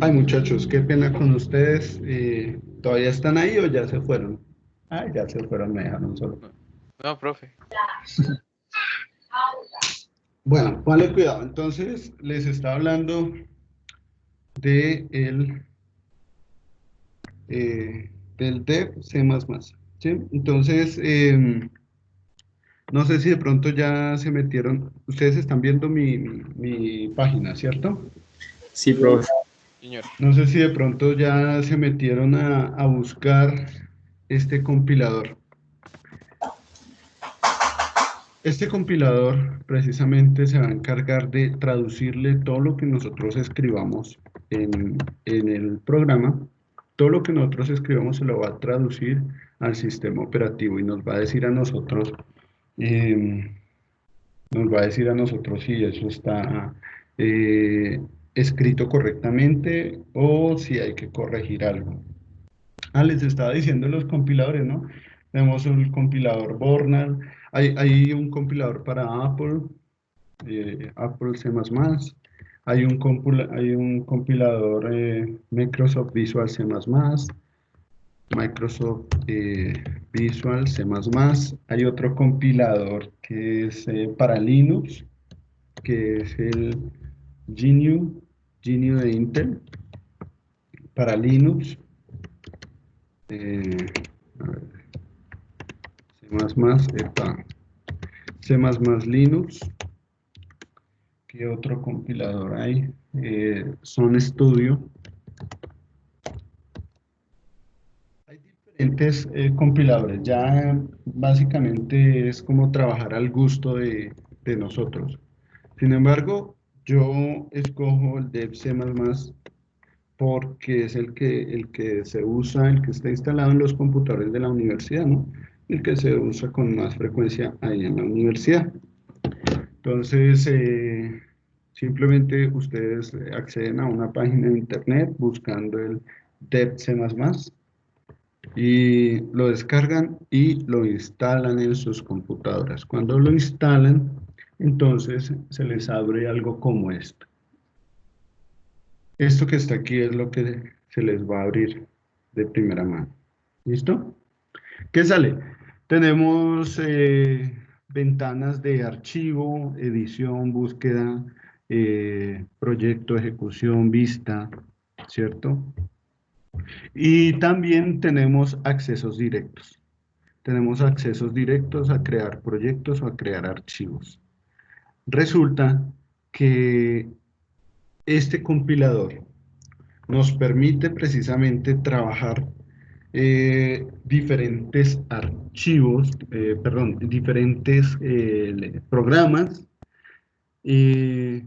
Ay, muchachos, qué pena con ustedes. ¿Todavía están ahí o ya se fueron? Ah, ya se fueron, me dejaron solo. No, profe. Bueno, vale, cuidado. Entonces, les estaba hablando de del dev C++. ¿Sí? Entonces, no sé si de pronto ya se metieron. Ustedes están viendo mi página, ¿cierto? Sí, profe. Señor. No sé si de pronto ya se metieron a buscar este compilador. Este compilador precisamente se va a encargar de traducirle todo lo que nosotros escribamos en el programa. Todo lo que nosotros escribamos se lo va a traducir al sistema operativo y eh, nos va a decir a nosotros si eso está eh, escrito correctamente o si hay que corregir algo. Ah, les estaba diciendo los compiladores, ¿no? Tenemos el compilador Bornal, hay un compilador para Apple, Apple C++, hay un compilador Microsoft Visual C++, Microsoft Visual C++, hay otro compilador que es para Linux, que es el GNU de Intel, para Linux. A ver, C++, Linux. ¿Qué otro compilador hay? Son Studio. Hay diferentes compiladores. Ya básicamente es como trabajar al gusto de nosotros. Sin embargo, yo escojo el dev C++ porque es el que se usa, el que está instalado en los computadores de la universidad, ¿no? El que se usa con más frecuencia ahí en la universidad. Entonces, simplemente ustedes acceden a una página de internet buscando el dev C++ y lo descargan y lo instalan en sus computadoras. Cuando lo instalan, entonces se les abre algo como esto. Esto que está aquí es lo que se les va a abrir de primera mano. ¿Listo? ¿Qué sale? Tenemos ventanas de archivo, edición, búsqueda, proyecto, ejecución, vista, ¿cierto? Y también tenemos accesos directos. Tenemos accesos directos a crear proyectos o a crear archivos. Resulta que este compilador nos permite precisamente trabajar diferentes archivos, diferentes programas y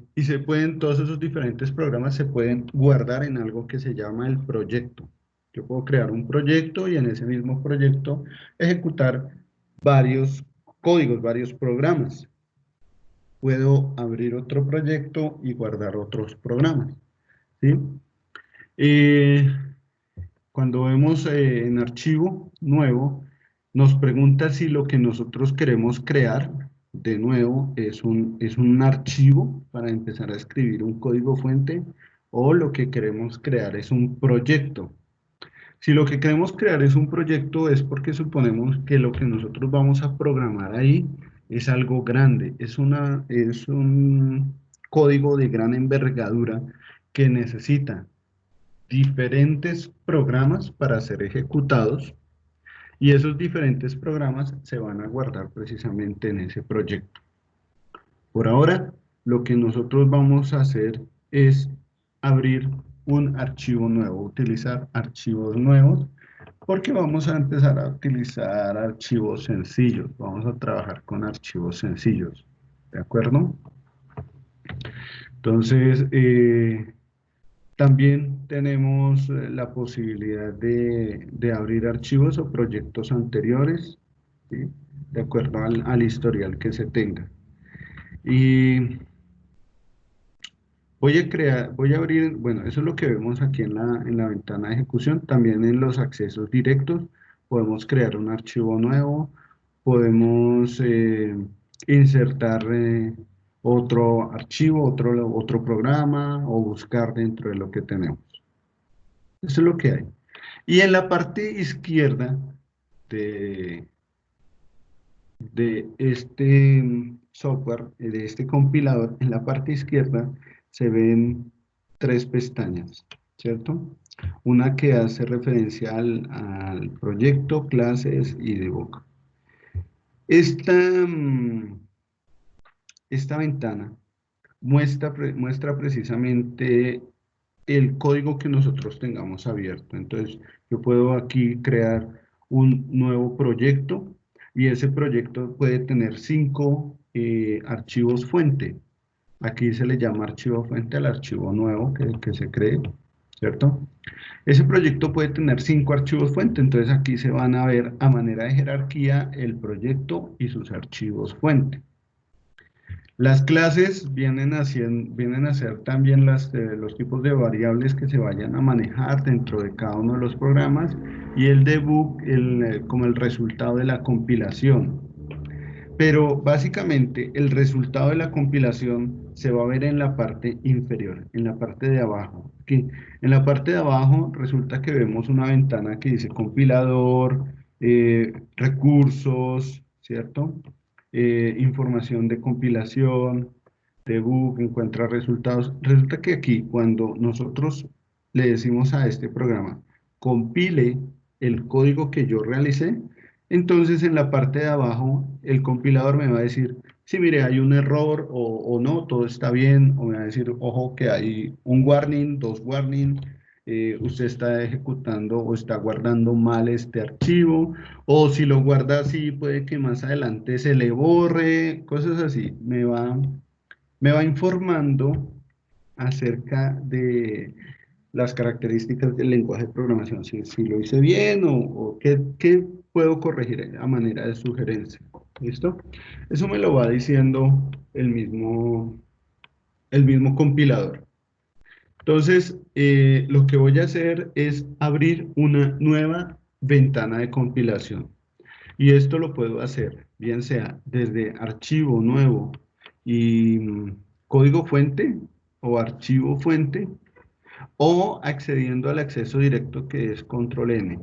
todos esos diferentes programas se pueden guardar en algo que se llama el proyecto. Yo puedo crear un proyecto y en ese mismo proyecto ejecutar varios códigos, varios programas. Puedo abrir otro proyecto y guardar otros programas, ¿sí? Cuando vemos en archivo nuevo, nos pregunta si lo que nosotros queremos crear, de nuevo, es un archivo para empezar a escribir un código fuente o lo que queremos crear es un proyecto. Si lo que queremos crear es un proyecto es porque suponemos que lo que nosotros vamos a programar ahí es algo grande, es un código de gran envergadura que necesita diferentes programas para ser ejecutados y esos diferentes programas se van a guardar precisamente en ese proyecto. Por ahora, lo que nosotros vamos a hacer es abrir un archivo nuevo, utilizar archivos nuevos, porque vamos a empezar a utilizar archivos sencillos, vamos a trabajar con archivos sencillos, ¿de acuerdo? Entonces, también tenemos la posibilidad de abrir archivos o proyectos anteriores, ¿sí? De acuerdo al historial que se tenga. Y voy a abrir, bueno, eso es lo que vemos aquí en la ventana de ejecución. También en los accesos directos podemos crear un archivo nuevo, podemos insertar otro archivo, otro programa o buscar dentro de lo que tenemos. Eso es lo que hay. Y en la parte izquierda de este software, de este compilador, en la parte izquierda se ven tres pestañas, ¿cierto? Una que hace referencia al proyecto, clases y debug. Esta, esta ventana muestra precisamente el código que nosotros tengamos abierto. Entonces, yo puedo aquí crear un nuevo proyecto y ese proyecto puede tener 5 archivos fuente. Aquí se le llama archivo fuente al archivo nuevo que se cree, ¿cierto? Ese proyecto puede tener 5 archivos fuente, entonces aquí se van a ver a manera de jerarquía el proyecto y sus archivos fuente. Las clases vienen a ser también los tipos de variables que se vayan a manejar dentro de cada uno de los programas y el debug como el resultado de la compilación. Pero básicamente el resultado de la compilación se va a ver en la parte inferior, en la parte de abajo. Aquí, en la parte de abajo resulta que vemos una ventana que dice compilador, recursos, ¿cierto? Información de compilación, debug, encuentra resultados. Resulta que aquí cuando nosotros le decimos a este programa, compile el código que yo realicé, entonces en la parte de abajo el compilador me va a decir, sí, mire, hay un error o no, todo está bien, o me va a decir, ojo, que hay un warning, 2 warning, usted está ejecutando o está guardando mal este archivo, o si lo guarda así, puede que más adelante se le borre, cosas así. Me va informando acerca de las características del lenguaje de programación, si lo hice bien o qué puedo corregir a manera de sugerencia. ¿Listo? Eso me lo va diciendo el mismo compilador. Entonces, lo que voy a hacer es abrir una nueva ventana de compilación. Y esto lo puedo hacer, bien sea desde archivo nuevo y código fuente o archivo fuente, o accediendo al acceso directo que es control N,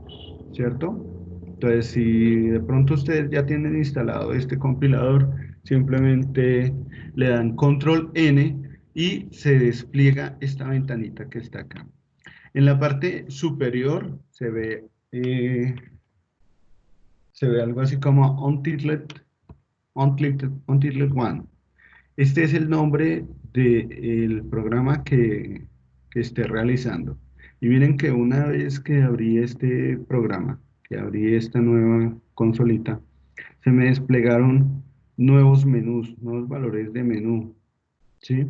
¿cierto? Entonces, si de pronto ustedes ya tienen instalado este compilador, simplemente le dan control N y se despliega esta ventanita que está acá. En la parte superior se ve algo así como Untitled One. Este es el nombre del programa que esté realizando. Y miren que una vez que abrí este programa, que abrí esta nueva consolita, se me desplegaron nuevos menús, nuevos valores de menú, ¿sí?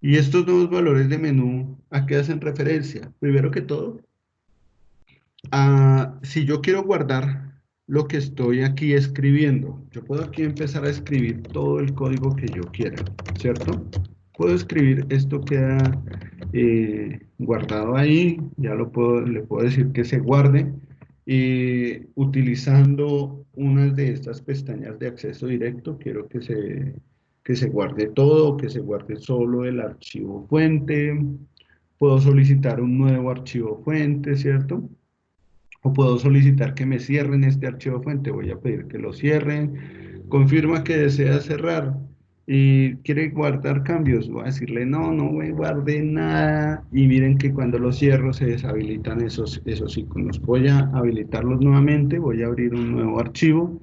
Y estos nuevos valores de menú, ¿a qué hacen referencia? Primero que todo, si yo quiero guardar lo que estoy aquí escribiendo, yo puedo aquí empezar a escribir todo el código que yo quiera, ¿cierto? Puedo escribir, esto queda guardado ahí, ya le puedo decir que se guarde, utilizando una de estas pestañas de acceso directo, quiero que se guarde todo, que se guarde solo el archivo fuente, puedo solicitar un nuevo archivo fuente, ¿cierto? O puedo solicitar que me cierren este archivo fuente. Voy a pedir que lo cierren. Confirma que desea cerrar y quiere guardar cambios. Voy a decirle no, no me guarde nada. Y miren que cuando lo cierro se deshabilitan esos iconos. Voy a habilitarlos nuevamente. Voy a abrir un nuevo archivo.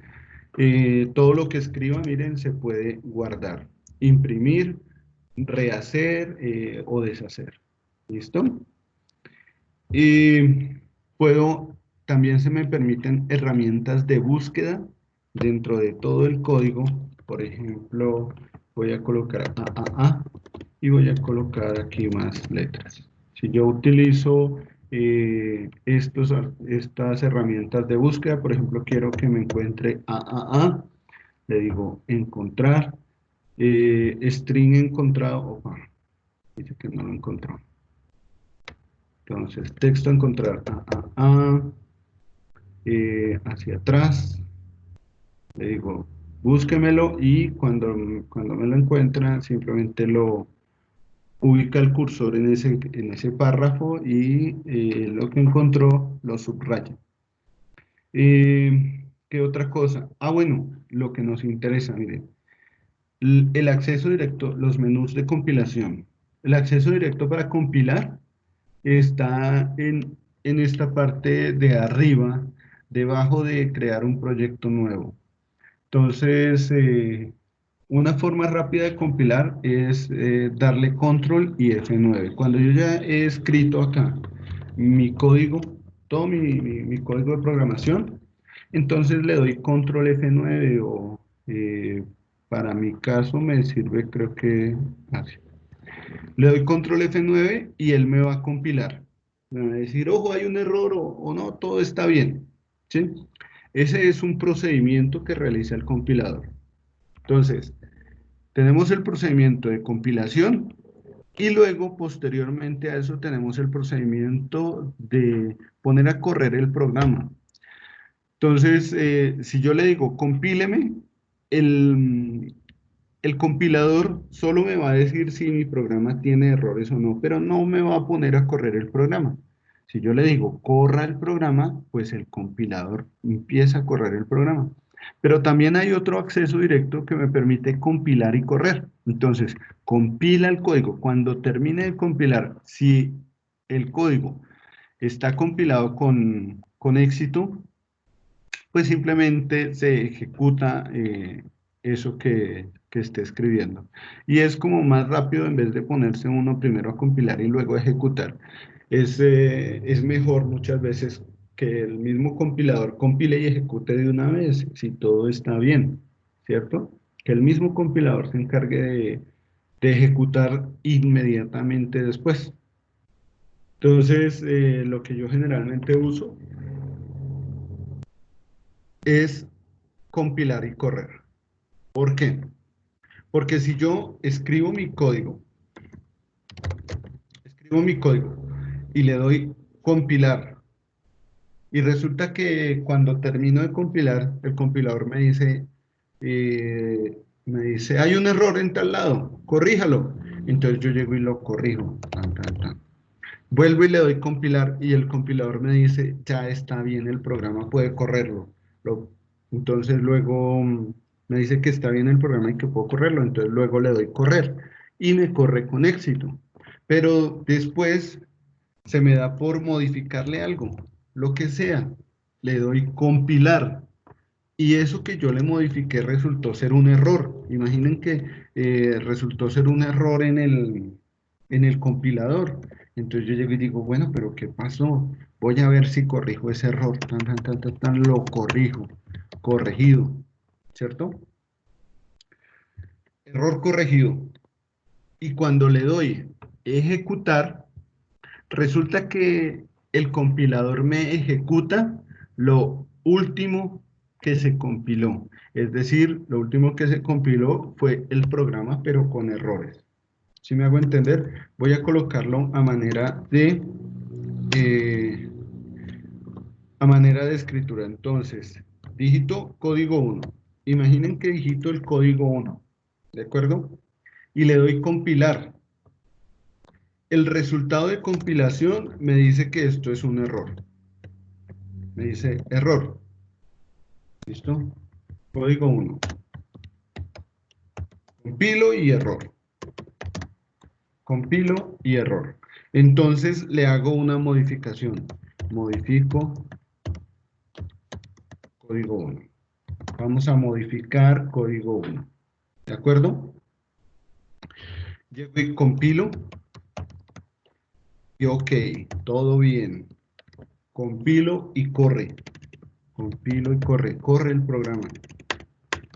Todo lo que escriba, miren, se puede guardar, imprimir, rehacer o deshacer. ¿Listo? Y también se me permiten herramientas de búsqueda dentro de todo el código. Por ejemplo, voy a colocar AAA y voy a colocar aquí más letras. Si yo utilizo estas herramientas de búsqueda, por ejemplo, quiero que me encuentre AAA, le digo encontrar, string encontrado, opa, dice que no lo encontró. Entonces, texto encontrar hacia atrás, le digo, búsquemelo y cuando me lo encuentra, simplemente lo ubica el cursor en ese párrafo y lo que encontró lo subraya. ¿Qué otra cosa? Ah, bueno, lo que nos interesa, miren. El acceso directo, los menús de compilación. El acceso directo para compilar está en esta parte de arriba, debajo de crear un proyecto nuevo. Entonces, una forma rápida de compilar es darle control y F9. Cuando yo ya he escrito acá mi código, todo mi código de programación, entonces le doy control F9 o para mi caso me sirve creo que así. Le doy control F9 y él me va a compilar. Me va a decir, ojo, hay un error o no, todo está bien. ¿Sí? Ese es un procedimiento que realiza el compilador. Entonces, tenemos el procedimiento de compilación y luego, posteriormente a eso, tenemos el procedimiento de poner a correr el programa. Entonces, si yo le digo, compíleme, el compilador solo me va a decir si mi programa tiene errores o no, pero no me va a poner a correr el programa. Si yo le digo, corra el programa, pues el compilador empieza a correr el programa. Pero también hay otro acceso directo que me permite compilar y correr. Entonces, compila el código. Cuando termine de compilar, si el código está compilado con éxito, pues simplemente se ejecuta eso que esté escribiendo. Y es como más rápido en vez de ponerse uno primero a compilar y luego a ejecutar. Es mejor muchas veces que el mismo compilador compile y ejecute de una vez, si todo está bien, ¿cierto? Que el mismo compilador se encargue de ejecutar inmediatamente después. Entonces, lo que yo generalmente uso es compilar y correr. ¿Por qué? Porque si yo escribo mi código y le doy compilar, y resulta que cuando termino de compilar, el compilador me dice, hay un error en tal lado, corríjalo. Entonces yo llego y lo corrijo. Tan, tan, tan. Vuelvo y le doy compilar y el compilador me dice, ya está bien el programa, puede correrlo. Entonces luego me dice que está bien el programa y que puedo correrlo. Entonces luego le doy correr y me corre con éxito. Pero después se me da por modificarle algo, lo que sea. Le doy compilar y eso que yo le modifiqué resultó ser un error. Imaginen que resultó ser un error en el compilador. Entonces yo llego y digo, bueno, pero ¿qué pasó? Voy a ver si corrijo ese error. Tan, tan, tan, tan, tan, lo corrijo. Corregido. ¿Cierto? Error corregido. Y cuando le doy ejecutar, resulta que el compilador me ejecuta lo último que se compiló. Es decir, lo último que se compiló fue el programa, pero con errores. ¿Sí me hago entender? Voy a colocarlo eh, a manera de escritura. Entonces, digito código 1. Imaginen que digito el código 1. ¿De acuerdo? Y le doy compilar. El resultado de compilación me dice que esto es un error. Me dice error. ¿Listo? Código 1. Compilo y error. Compilo y error. Entonces le hago una modificación. Modifico código 1. Vamos a modificar código 1. ¿De acuerdo? Llego y compilo. Y ok, todo bien. Compilo y corre. Compilo y corre. Corre el programa.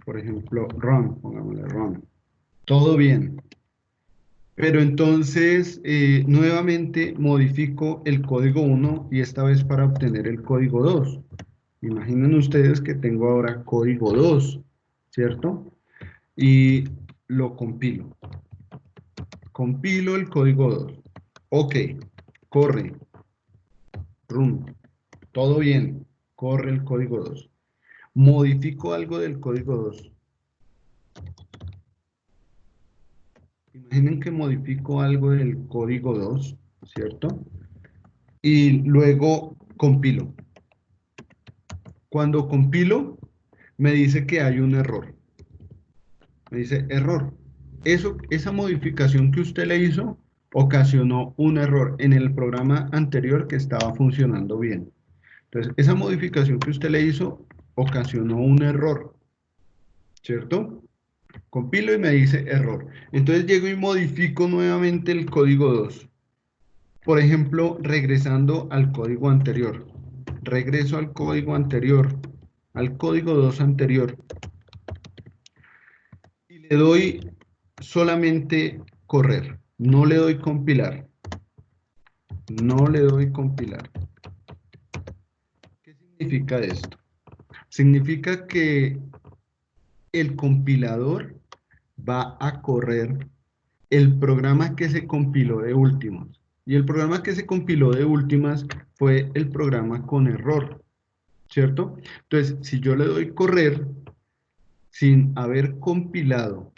Por ejemplo, run. Pongámosle run. Todo bien. Pero entonces, nuevamente modifico el código 1 y esta vez para obtener el código 2. Imaginen ustedes que tengo ahora código 2, ¿cierto? Y lo compilo. Compilo el código 2. Ok, corre, run, todo bien, corre el código 2. Modifico algo del código 2. Imaginen que modifico algo del código 2, ¿cierto? Y luego compilo. Cuando compilo, me dice que hay un error. Me dice error. Esa modificación que usted le hizo ocasionó un error en el programa anterior que estaba funcionando bien. Entonces, esa modificación que usted le hizo ocasionó un error, ¿cierto? Compilo y me dice error. Entonces llego y modifico nuevamente el código 2. Por ejemplo, regresando al código anterior. Regreso al código anterior, al código 2 anterior. Y le doy solamente correr. No le doy compilar. No le doy compilar. ¿Qué significa esto? Significa que el compilador va a correr el programa que se compiló de últimas. Y el programa que se compiló de últimas fue el programa con error, ¿cierto? Entonces, si yo le doy correr sin haber compilado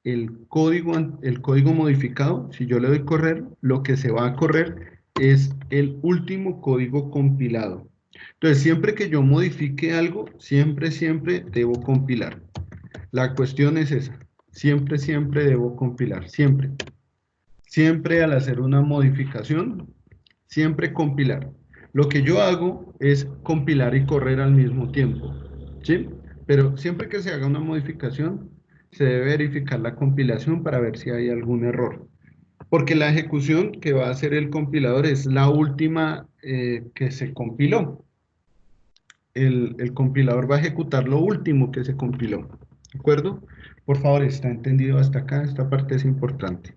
el código modificado, si yo le doy correr, lo que se va a correr es el último código compilado. Entonces, siempre que yo modifique algo, siempre debo compilar. La cuestión es esa. Siempre debo compilar. Siempre. Siempre al hacer una modificación, siempre compilar. Lo que yo hago es compilar y correr al mismo tiempo, ¿sí? Pero siempre que se haga una modificación, se debe verificar la compilación para ver si hay algún error. Porque la ejecución que va a hacer el compilador es la última que se compiló. El compilador va a ejecutar lo último que se compiló. ¿De acuerdo? Por favor, ¿está entendido hasta acá? Esta parte es importante.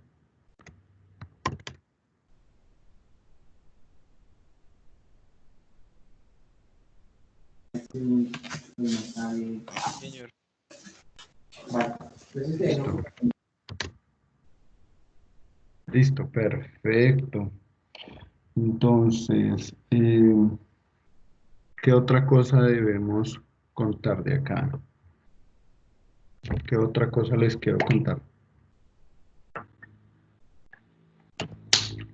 Señor. Listo. Listo, perfecto. Entonces, ¿qué otra cosa debemos contar de acá? ¿Qué otra cosa les quiero contar?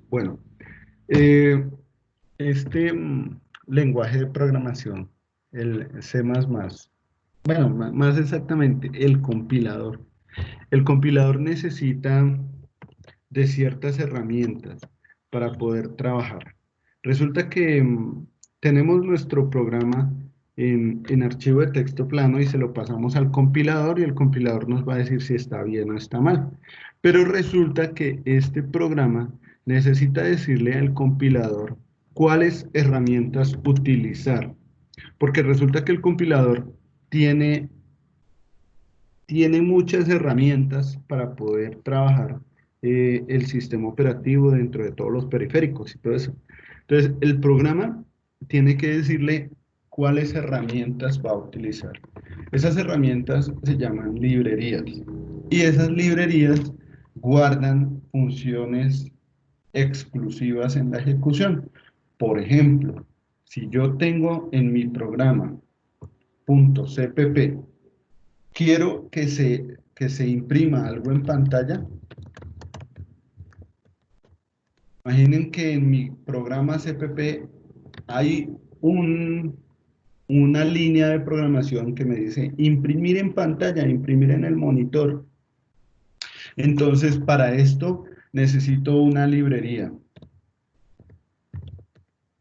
Bueno, este lenguaje de programación, el C++, bueno, más exactamente, el compilador. El compilador necesita de ciertas herramientas para poder trabajar. Resulta que tenemos nuestro programa en archivo de texto plano y se lo pasamos al compilador y el compilador nos va a decir si está bien o está mal. Pero resulta que este programa necesita decirle al compilador cuáles herramientas utilizar. Porque resulta que el compilador tiene muchas herramientas para poder trabajar el sistema operativo dentro de todos los periféricos y todo eso. Entonces, el programa tiene que decirle cuáles herramientas va a utilizar. Esas herramientas se llaman librerías y esas librerías guardan funciones exclusivas en la ejecución. Por ejemplo, si yo tengo en mi programa .cpp, quiero que se imprima algo en pantalla. Imaginen que en mi programa CPP hay una línea de programación que me dice imprimir en pantalla, imprimir en el monitor. Entonces, para esto necesito una librería.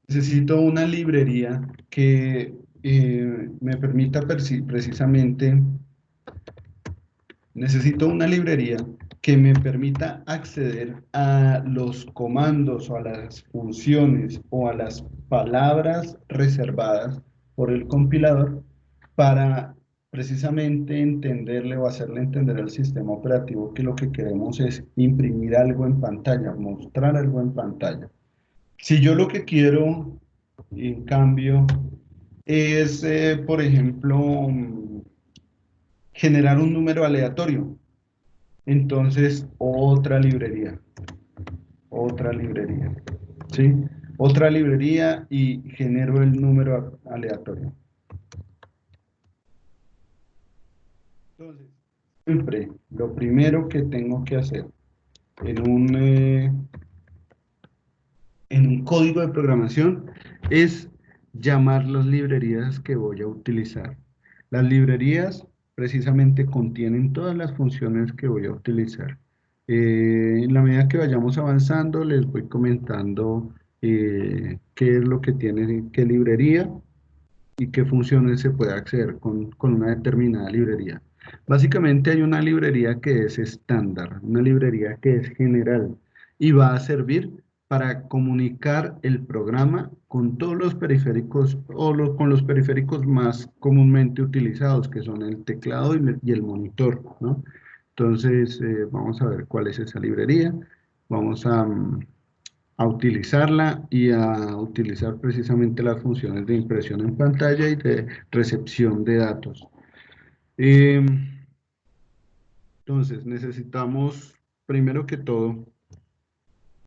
Necesito una librería que me permita precisamente. Necesito una librería que me permita acceder a los comandos o a las funciones o a las palabras reservadas por el compilador para precisamente entenderle o hacerle entender al sistema operativo que lo que queremos es imprimir algo en pantalla, mostrar algo en pantalla. Si yo lo que quiero, en cambio, es, por ejemplo, generar un número aleatorio. Entonces, otra librería, ¿sí? Otra librería y genero el número aleatorio. Entonces, siempre lo primero que tengo que hacer en un código de programación es llamar las librerías que voy a utilizar. Las librerías precisamente contienen todas las funciones que voy a utilizar. En la medida que vayamos avanzando, les voy comentando qué es lo que tiene qué librería y qué funciones se puede acceder con una determinada librería. Básicamente hay una librería que es estándar, una librería que es general y va a servir para comunicar el programa con todos los periféricos con los periféricos más comúnmente utilizados, que son el teclado y el monitor, ¿no? Entonces, vamos a ver cuál es esa librería. Vamos a utilizarla y a utilizar precisamente las funciones de impresión en pantalla y de recepción de datos. Entonces, necesitamos, primero que todo,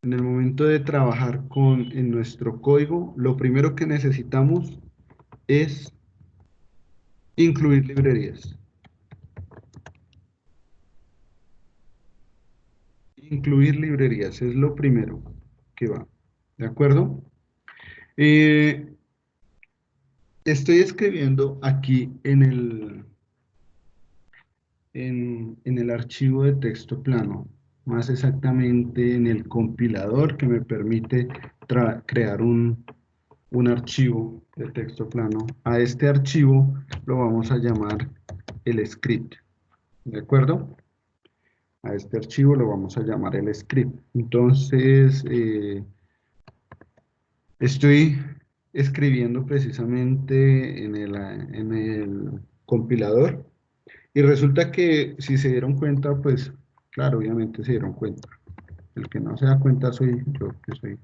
en el momento de trabajar en nuestro código, lo primero que necesitamos es incluir librerías. Incluir librerías es lo primero que va, ¿de acuerdo? Estoy escribiendo aquí en el archivo de texto plano, más exactamente en el compilador que me permite crear un archivo de texto plano. A este archivo lo vamos a llamar el script, ¿de acuerdo? A este archivo lo vamos a llamar el script. Entonces, estoy escribiendo precisamente en el compilador. Y resulta que si se dieron cuenta, pues claro, obviamente se dieron cuenta. El que no se da cuenta soy yo, que soy.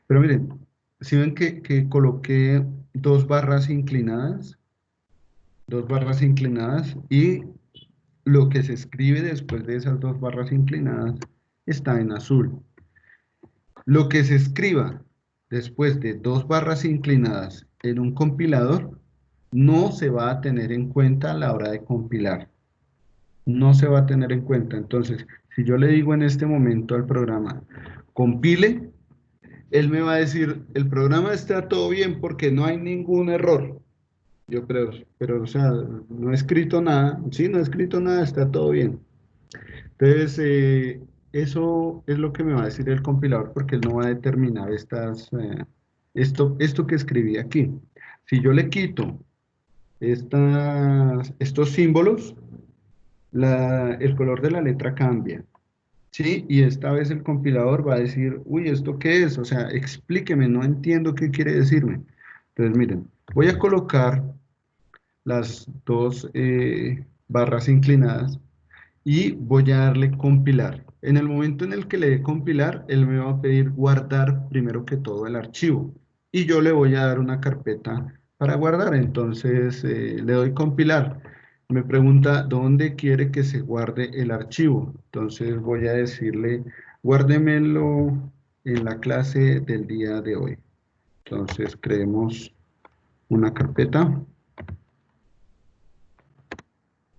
Pero miren, si ven que coloqué dos barras inclinadas y lo que se escribe después de esas dos barras inclinadas está en azul. Lo que se escriba después de dos barras inclinadas en un compilador no se va a tener en cuenta a la hora de compilar. No se va a tener en cuenta. Entonces, si yo le digo en este momento al programa, compile, él me va a decir, el programa está todo bien porque no hay ningún error. Yo creo, pero o sea, no he escrito nada. Sí, no he escrito nada, está todo bien. Entonces, eso es lo que me va a decir el compilador porque él no va a determinar esto que escribí aquí. Si yo le quito estos símbolos, el color de la letra cambia, ¿sí? Y esta vez el compilador va a decir, uy, ¿esto qué es? O sea, explíqueme, no entiendo qué quiere decirme. Entonces, miren, voy a colocar las dos barras inclinadas y voy a darle compilar. En el momento en el que le dé compilar, él me va a pedir guardar primero que todo el archivo y yo le voy a dar una carpeta para guardar. Entonces le doy compilar. Me pregunta dónde quiere que se guarde el archivo. Entonces voy a decirle guárdemelo en la clase del día de hoy. Entonces creemos una carpeta.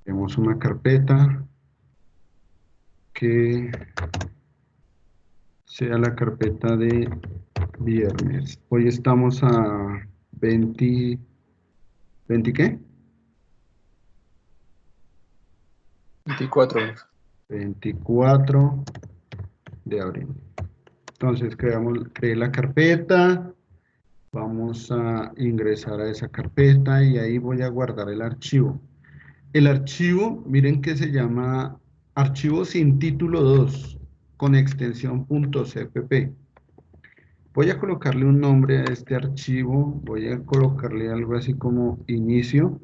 Creemos una carpeta que sea la carpeta de viernes. Hoy estamos a 20, ¿20 qué? 24. 24 de abril. Entonces creé la carpeta, vamos a ingresar a esa carpeta y ahí voy a guardar el archivo. El archivo, miren que se llama archivo sin título 2 con extensión .cpp. Voy a colocarle un nombre a este archivo, voy a colocarle algo así como inicio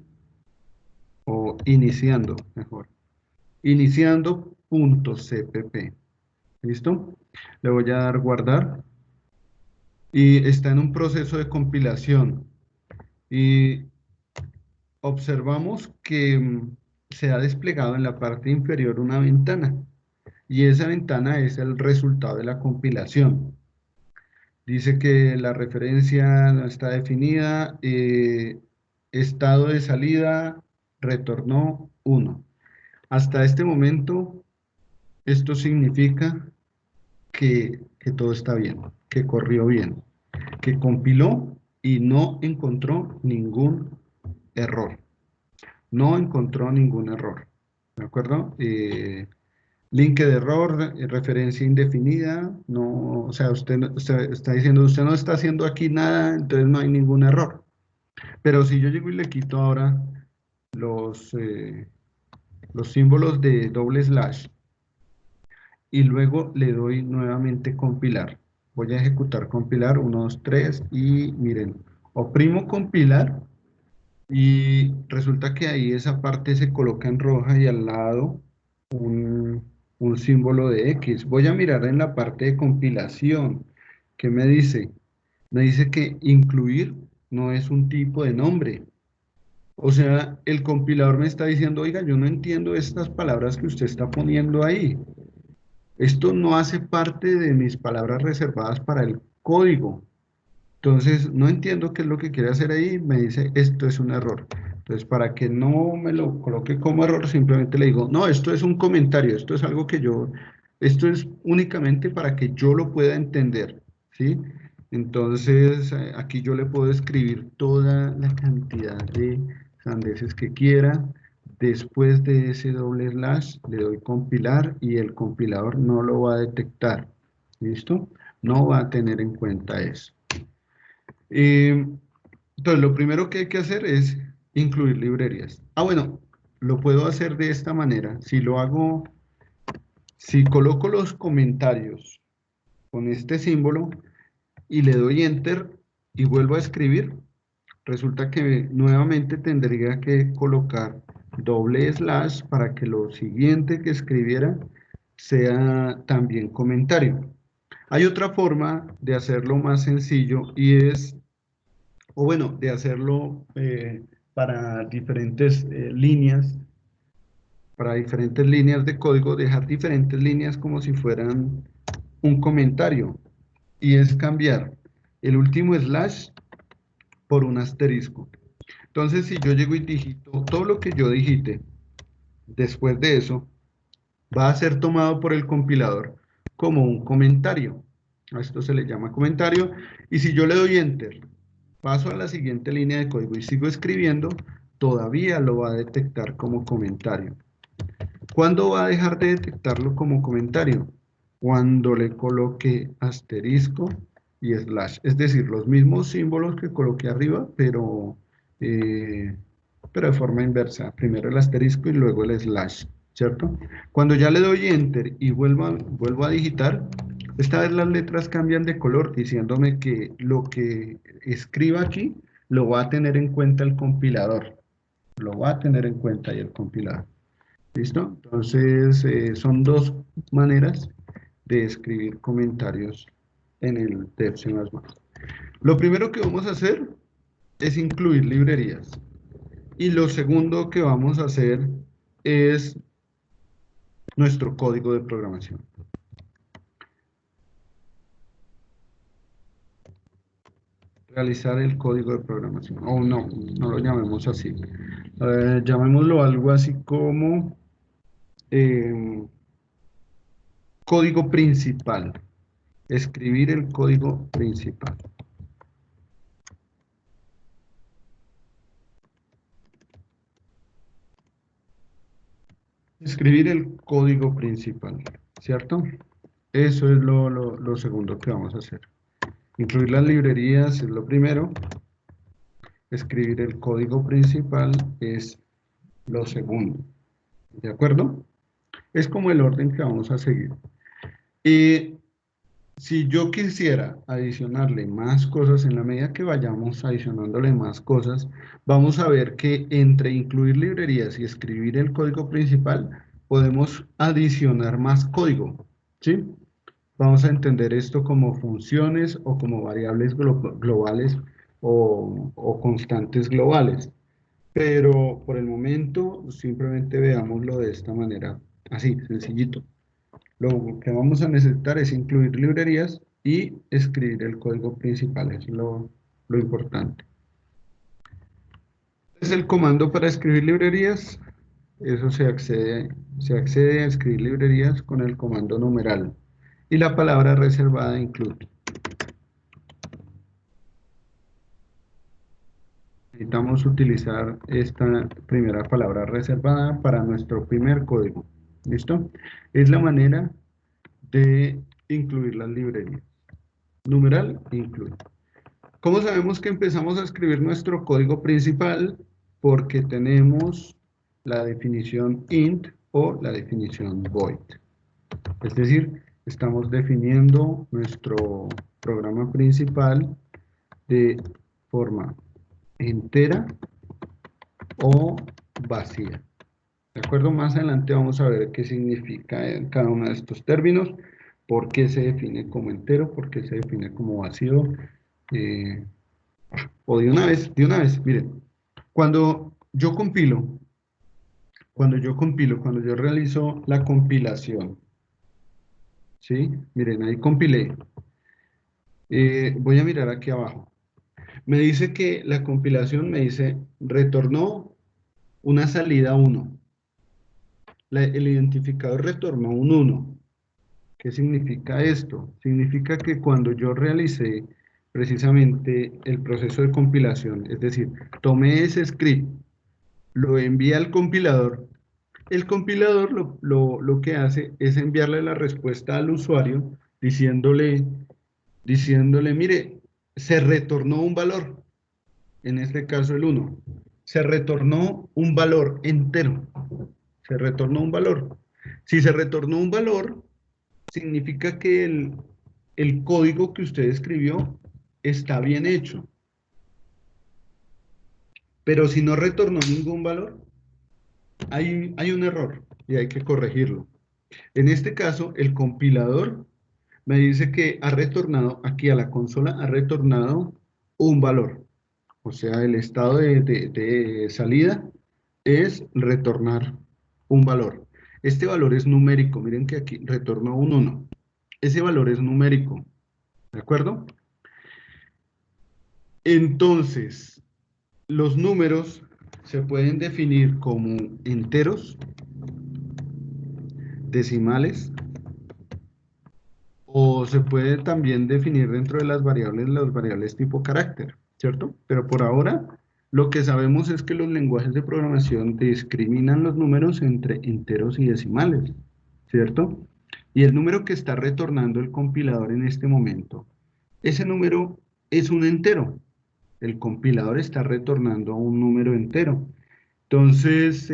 o iniciando, mejor. Iniciando.cpp. ¿Listo? Le voy a dar guardar y está en un proceso de compilación. Y observamos que se ha desplegado en la parte inferior una ventana y esa ventana es el resultado de la compilación. Dice que la referencia no está definida, estado de salida retornó 1. Hasta este momento, esto significa que todo está bien, que corrió bien, que compiló y no encontró ningún error. No encontró ningún error. ¿De acuerdo? Link de error, referencia indefinida, no, o sea, usted está diciendo, usted no está haciendo aquí nada, entonces no hay ningún error. Pero si yo llego y le quito ahora los símbolos de doble slash y luego le doy nuevamente compilar. Voy a ejecutar compilar, 1, 2, 3 y miren, oprimo compilar y resulta que ahí esa parte se coloca en roja y al lado un símbolo de X. Voy a mirar en la parte de compilación. ¿Qué me dice? Me dice que incluir no es un tipo de nombre. O sea, el compilador me está diciendo, oiga, yo no entiendo estas palabras que usted está poniendo ahí. Esto no hace parte de mis palabras reservadas para el código. Entonces, no entiendo qué es lo que quiere hacer ahí. Me dice, esto es un error. Entonces, para que no me lo coloque como error, simplemente le digo, no, esto es un comentario, esto es algo que esto es únicamente para que yo lo pueda entender, ¿sí? Entonces, aquí yo le puedo escribir toda la cantidad de sandeces que quiera. Después de ese doble slash, le doy compilar y el compilador no lo va a detectar, ¿listo? No va a tener en cuenta eso. Entonces, lo primero que hay que hacer es incluir librerías. Bueno, lo puedo hacer de esta manera. Si coloco los comentarios con este símbolo y le doy Enter y vuelvo a escribir, resulta que nuevamente tendría que colocar doble slash para que lo siguiente que escribiera sea también comentario. Hay otra forma de hacerlo más sencillo y es de hacerlo para diferentes líneas de código, dejar diferentes líneas como si fueran un comentario, y es cambiar el último slash por un asterisco. Entonces, si yo llego y digito todo lo que yo digite, después de eso, va a ser tomado por el compilador como un comentario. A esto se le llama comentario, y si yo le doy Enter, paso a la siguiente línea de código y sigo escribiendo, todavía lo va a detectar como comentario. ¿Cuándo va a dejar de detectarlo como comentario? Cuando le coloque asterisco y slash, es decir, los mismos símbolos que coloqué arriba, pero de forma inversa. Primero el asterisco y luego el slash, ¿cierto? Cuando ya le doy Enter y vuelvo a digitar, esta vez las letras cambian de color, diciéndome que lo que escriba aquí lo va a tener en cuenta el compilador. Lo va a tener en cuenta ahí el compilador. ¿Listo? Entonces, son dos maneras de escribir comentarios en el Dev C++. Lo primero que vamos a hacer es incluir librerías. Y lo segundo que vamos a hacer es nuestro código de programación. Realizar el código de programación. No lo llamemos así. Llamémoslo algo así como código principal. Escribir el código principal. Escribir el código principal, ¿cierto? Eso es lo segundo que vamos a hacer. Incluir las librerías es lo primero. Escribir el código principal es lo segundo. ¿De acuerdo? Es como el orden que vamos a seguir. Y si yo quisiera adicionarle más cosas, en la medida que vayamos adicionándole más cosas, vamos a ver que entre incluir librerías y escribir el código principal, podemos adicionar más código, ¿sí? Vamos a entender esto como funciones o como variables globales o constantes globales. Pero por el momento simplemente veámoslo de esta manera, así, sencillito. Lo que vamos a necesitar es incluir librerías y escribir el código principal, es lo importante. Es el comando para escribir librerías. Eso se accede a escribir librerías con el comando numeral. y la palabra reservada include. Necesitamos utilizar esta primera palabra reservada para nuestro primer código. ¿Listo? Es la manera de incluir las librerías. Numeral incluye. ¿Cómo sabemos que empezamos a escribir nuestro código principal? Porque tenemos la definición int o la definición void. Es decir, estamos definiendo nuestro programa principal de forma entera o vacía. ¿De acuerdo? Más adelante vamos a ver qué significa cada uno de estos términos, por qué se define como entero, por qué se define como vacío. O de una vez, miren, cuando yo compilo, cuando yo realizo la compilación, ¿sí? Miren, ahí compilé. Voy a mirar aquí abajo. Me dice que la compilación me dice, retornó una salida 1. El identificador retornó un 1. ¿Qué significa esto? Significa que cuando yo realicé precisamente el proceso de compilación, es decir, tomé ese script, lo envié al compilador, el compilador lo que hace es enviarle la respuesta al usuario diciéndole, mire, se retornó un valor, en este caso el 1, se retornó un valor entero, se retornó un valor. Si se retornó un valor, significa que el código que usted escribió está bien hecho. Pero si no retornó ningún valor, hay un error y hay que corregirlo. En este caso, el compilador me dice que ha retornado, aquí a la consola, ha retornado un valor. O sea, el estado de salida es retornar un valor. Este valor es numérico. Miren que aquí retornó un 1. Ese valor es numérico. ¿De acuerdo? Entonces, los números se pueden definir como enteros, decimales, o se puede también definir dentro de las variables tipo carácter, ¿cierto? Pero por ahora, lo que sabemos es que los lenguajes de programación discriminan los números entre enteros y decimales, ¿cierto? Y el número que está retornando el compilador en este momento, ese número es un entero. El compilador está retornando un número entero. Entonces,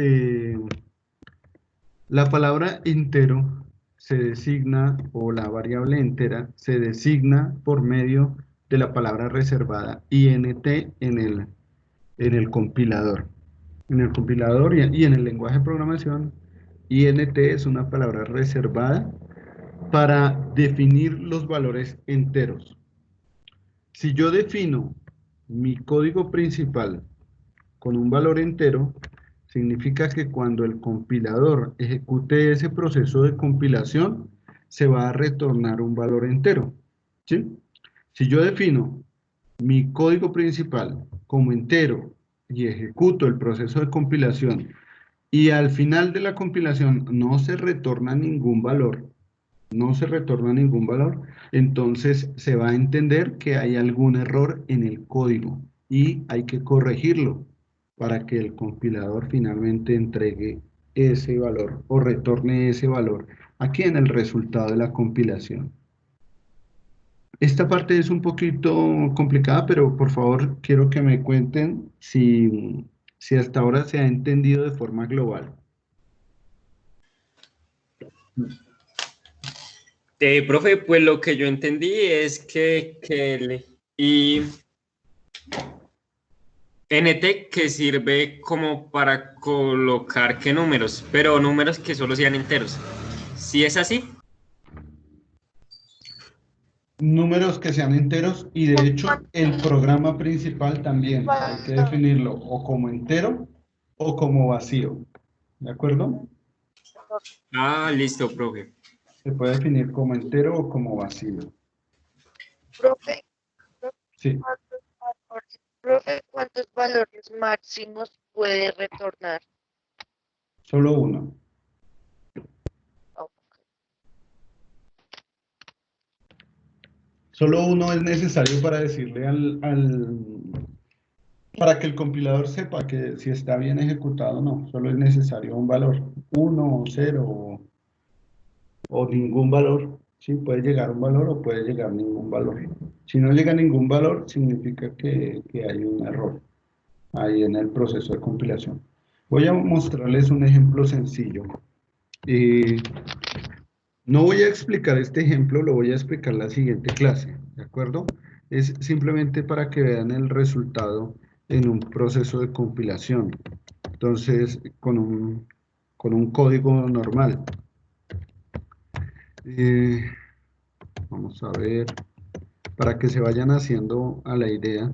la palabra entero se designa, o la variable entera, se designa por medio de la palabra reservada int en el compilador. En el compilador y en el lenguaje de programación, int es una palabra reservada para definir los valores enteros. Si yo defino mi código principal con un valor entero, significa que cuando el compilador ejecute ese proceso de compilación, se va a retornar un valor entero, ¿sí? Si yo defino mi código principal como entero y ejecuto el proceso de compilación y al final de la compilación no se retorna ningún valor, entonces se va a entender que hay algún error en el código y hay que corregirlo para que el compilador finalmente entregue ese valor o retorne ese valor aquí en el resultado de la compilación. Esta parte es un poquito complicada, pero por favor quiero que me cuenten si hasta ahora se ha entendido de forma global. Profe, pues lo que yo entendí es que el INT que sirve como para colocar qué números, pero números que solo sean enteros. ¿Sí es así? Números que sean enteros y de hecho el programa principal también hay que definirlo o como entero o como vacío, ¿de acuerdo? Ah, listo, profe. Se puede definir como entero o como vacío. Profe, Sí, ¿cuántos valores máximos puede retornar? solo uno. Oh, Solo uno es necesario para decirle para que el compilador sepa que si está bien ejecutado o no. Solo es necesario un valor, 1 o 0 o ningún valor. Sí, puede llegar un valor o puede llegar ningún valor. Si no llega ningún valor, significa que hay un error ahí en el proceso de compilación. Voy a mostrarles un ejemplo sencillo. No voy a explicar este ejemplo, lo voy a explicar en la siguiente clase, ¿de acuerdo? Es simplemente para que vean el resultado en un proceso de compilación. Entonces, con un código normal. Vamos a ver, para que se vayan haciendo a la idea.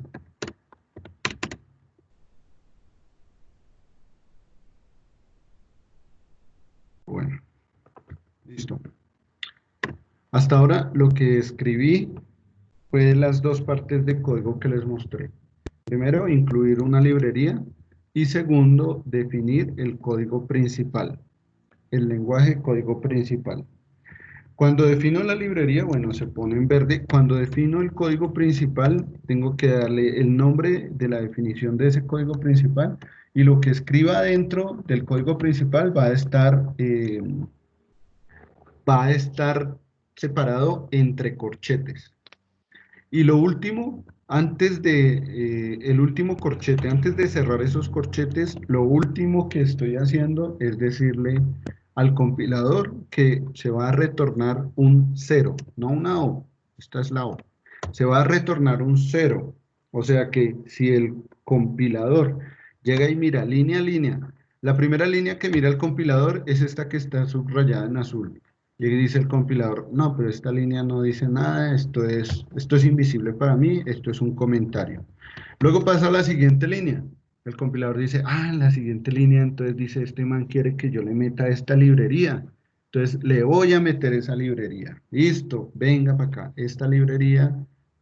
Bueno, listo. Hasta ahora lo que escribí fue las dos partes de código que les mostré. Primero, incluir una librería y segundo, definir el código principal, el lenguaje código principal. Cuando defino la librería, bueno, se pone en verde. Cuando defino el código principal, tengo que darle el nombre de la definición de ese código principal y lo que escriba dentro del código principal va a estar separado entre corchetes. Y lo último, el último corchete, antes de cerrar esos corchetes, lo último que estoy haciendo es decirle al compilador que se va a retornar un 0, no una O, esta es la O. Se va a retornar un 0, o sea que si el compilador llega y mira línea a línea, la primera línea que mira el compilador es esta que está subrayada en azul. Y dice el compilador, no, pero esta línea no dice nada, esto es invisible para mí, esto es un comentario. Luego pasa a la siguiente línea. El compilador dice, en la siguiente línea, entonces dice, este man quiere que yo le meta esta librería. Entonces le voy a meter esa librería. Listo, venga para acá. Esta librería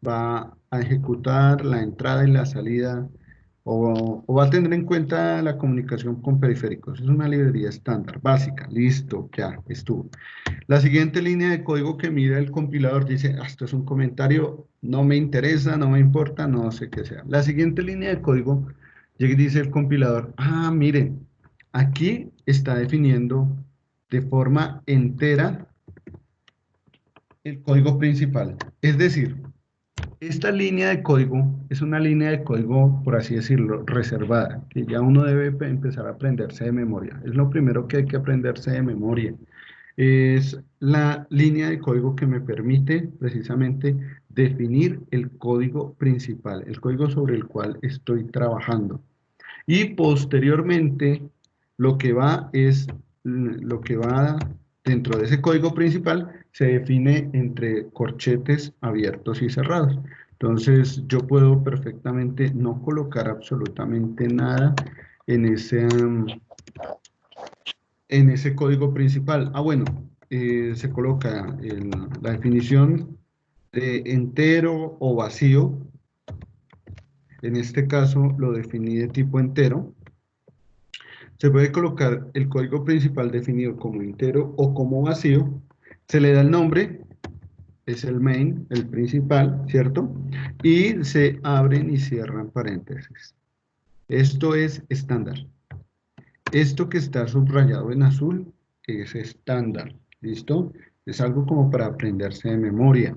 va a ejecutar la entrada y la salida o va a tener en cuenta la comunicación con periféricos. Es una librería estándar, básica. Listo, ya estuvo. La siguiente línea de código que mira el compilador dice, esto es un comentario, no me interesa, no me importa, no sé qué sea. La siguiente línea de código llega y dice el compilador, miren, aquí está definiendo de forma entera el código principal. Es decir, esta línea de código es una línea de código, por así decirlo, reservada, que ya uno debe empezar a aprenderse de memoria. Es lo primero que hay que aprenderse de memoria. Es la línea de código que me permite precisamente definir el código principal, el código sobre el cual estoy trabajando. Y posteriormente lo que va dentro de ese código principal se define entre corchetes abiertos y cerrados. Entonces yo puedo perfectamente no colocar absolutamente nada en ese código principal. Bueno, se coloca la definición de entero o vacío. En este caso lo definí de tipo entero. Se puede colocar el código principal definido como entero o como vacío. Se le da el nombre, es el main, el principal, ¿cierto? Y se abren y cierran paréntesis. Esto es estándar. Esto que está subrayado en azul es estándar, ¿listo? Es algo como para aprenderse de memoria.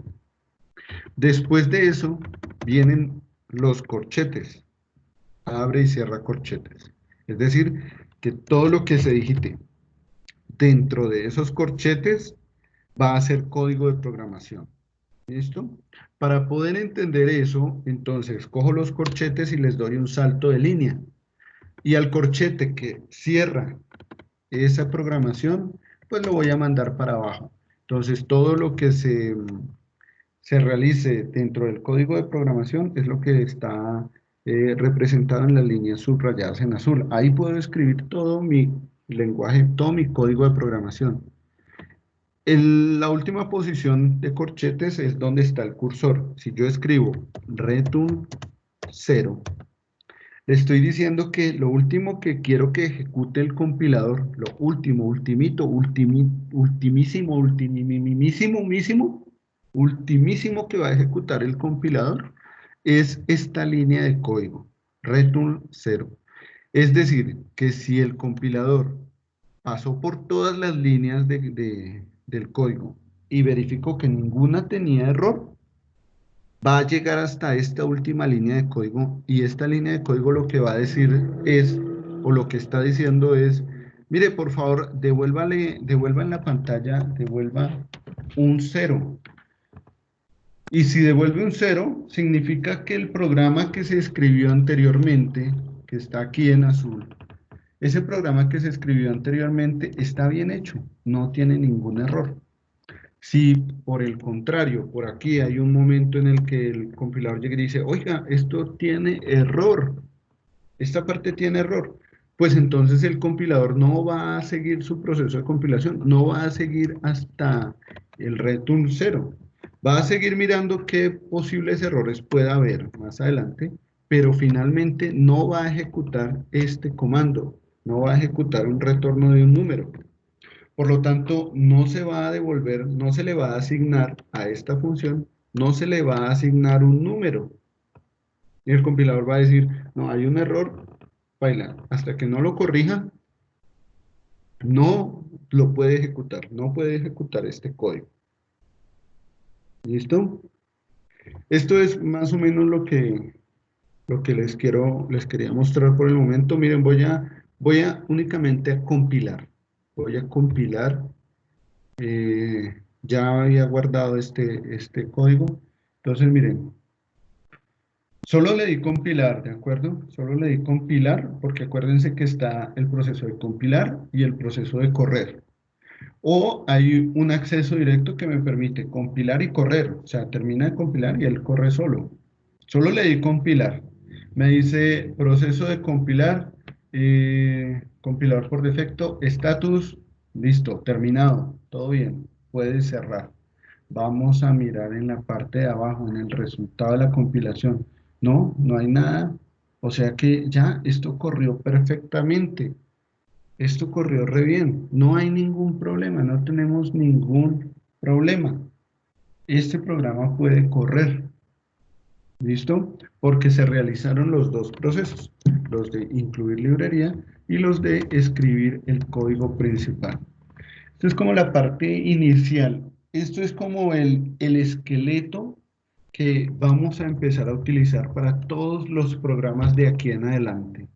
Después de eso vienen los corchetes. Abre y cierra corchetes. Es decir, que todo lo que se digite dentro de esos corchetes va a ser código de programación. ¿Listo? Para poder entender eso, entonces cojo los corchetes y les doy un salto de línea. Y al corchete que cierra esa programación, pues lo voy a mandar para abajo. Entonces todo lo que se realice dentro del código de programación es lo que está representado en las líneas subrayadas en azul. Ahí puedo escribir todo mi lenguaje, todo mi código de programación. La última posición de corchetes es donde está el cursor. Si yo escribo return 0, le estoy diciendo que lo último que quiero que ejecute el compilador, lo último, ultimito, ultimísimo, ultimimísimo, ultimísimo que va a ejecutar el compilador es esta línea de código, return 0. Es decir, que si el compilador pasó por todas las líneas del código y verificó que ninguna tenía error, va a llegar hasta esta última línea de código, y esta línea de código lo que va a decir es, o lo que está diciendo es, mire, por favor, devuelva en la pantalla, devuelva un 0. Y si devuelve un 0, significa que el programa que se escribió anteriormente, que está aquí en azul, ese programa que se escribió anteriormente está bien hecho, no tiene ningún error. Si por el contrario, por aquí hay un momento en el que el compilador llega y dice, oiga, esto tiene error, esta parte tiene error, pues entonces el compilador no va a seguir su proceso de compilación, no va a seguir hasta el return 0. Va a seguir mirando qué posibles errores pueda haber más adelante, pero finalmente no va a ejecutar este comando, no va a ejecutar un retorno de un número. Por lo tanto, no se va a devolver, no se le va a asignar a esta función, no se le va a asignar un número. Y el compilador va a decir, no, hay un error, baila, hasta que no lo corrija, no lo puede ejecutar, no puede ejecutar este código. ¿Listo? Esto es más o menos lo que les quería mostrar por el momento. Miren, voy a únicamente a compilar. Voy a compilar. Ya había guardado este código. Entonces, miren, solo le di compilar, ¿de acuerdo? Solo le di compilar, porque acuérdense que está el proceso de compilar y el proceso de correr. O hay un acceso directo que me permite compilar y correr. O sea, termina de compilar y él corre solo. Solo le di compilar. Me dice proceso de compilar, compilador por defecto, estatus, listo, terminado, todo bien, puede cerrar. Vamos a mirar en la parte de abajo, en el resultado de la compilación. No, no hay nada. O sea que ya esto corrió perfectamente. Esto corrió re bien. No hay ningún problema, no tenemos ningún problema. Este programa puede correr. ¿Listo? Porque se realizaron los dos procesos, los de incluir librería y los de escribir el código principal. Esto es como la parte inicial. Esto es como el esqueleto que vamos a empezar a utilizar para todos los programas de aquí en adelante.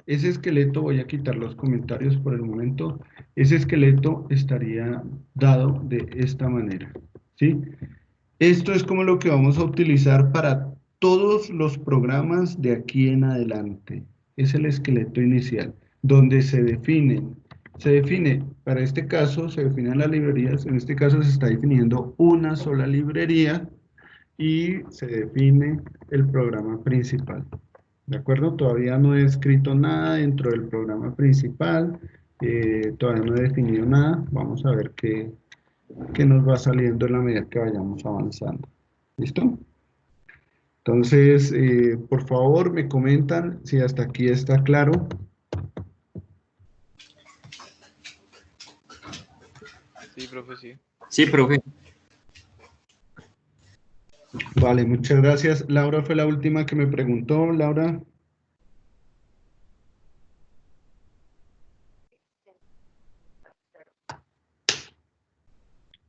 Ese esqueleto, voy a quitar los comentarios por el momento, ese esqueleto estaría dado de esta manera, ¿sí? Esto es como lo que vamos a utilizar para todos los programas de aquí en adelante. Es el esqueleto inicial, donde se define, para este caso se definen las librerías, en este caso se está definiendo una sola librería y se define el programa principal. ¿De acuerdo? Todavía no he escrito nada dentro del programa principal, todavía no he definido nada, vamos a ver qué nos va saliendo en la medida que vayamos avanzando. ¿Listo? Entonces, por favor, me comentan si hasta aquí está claro. Sí, profe, sí. Sí, profe. Vale, muchas gracias. Laura fue la última que me preguntó. Laura.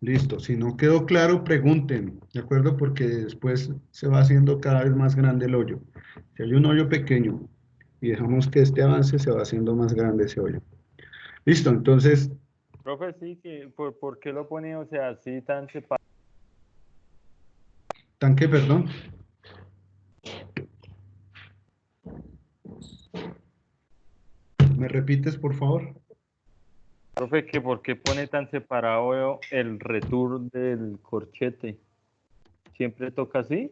Listo, si no quedó claro, pregunten, ¿de acuerdo? Porque después se va haciendo cada vez más grande el hoyo. Si hay un hoyo pequeño y dejamos que este avance, se va haciendo más grande ese hoyo. Listo, entonces... Profe, sí, que ¿por qué lo pone, o sea, así tan separado? ¿Tan qué, perdón? ¿Me repites, por favor? Profe, que ¿por qué pone tan separado el return del corchete? ¿Siempre toca así?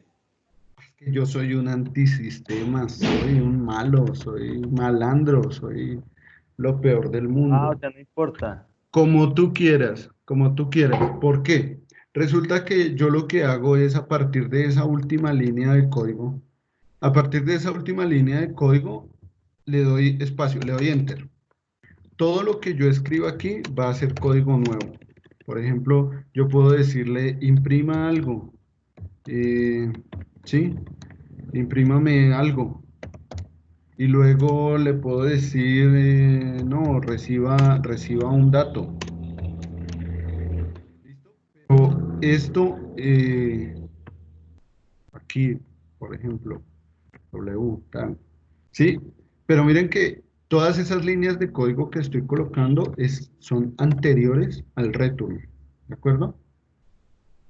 Yo soy un antisistema, soy un malo, soy malandro, soy lo peor del mundo. Ah, o sea, no importa. Como tú quieras, como tú quieras. ¿Por qué? Resulta que yo lo que hago es a partir de esa última línea de código, a partir de esa última línea de código, le doy espacio, le doy enter. Todo lo que yo escriba aquí va a ser código nuevo. Por ejemplo, yo puedo decirle imprima algo, ¿sí? Imprímame algo. Y luego le puedo decir, no, reciba un dato. Pero esto, aquí, por ejemplo, W, tal. ¿Sí? Pero miren que todas esas líneas de código que estoy colocando son anteriores al return. ¿De acuerdo?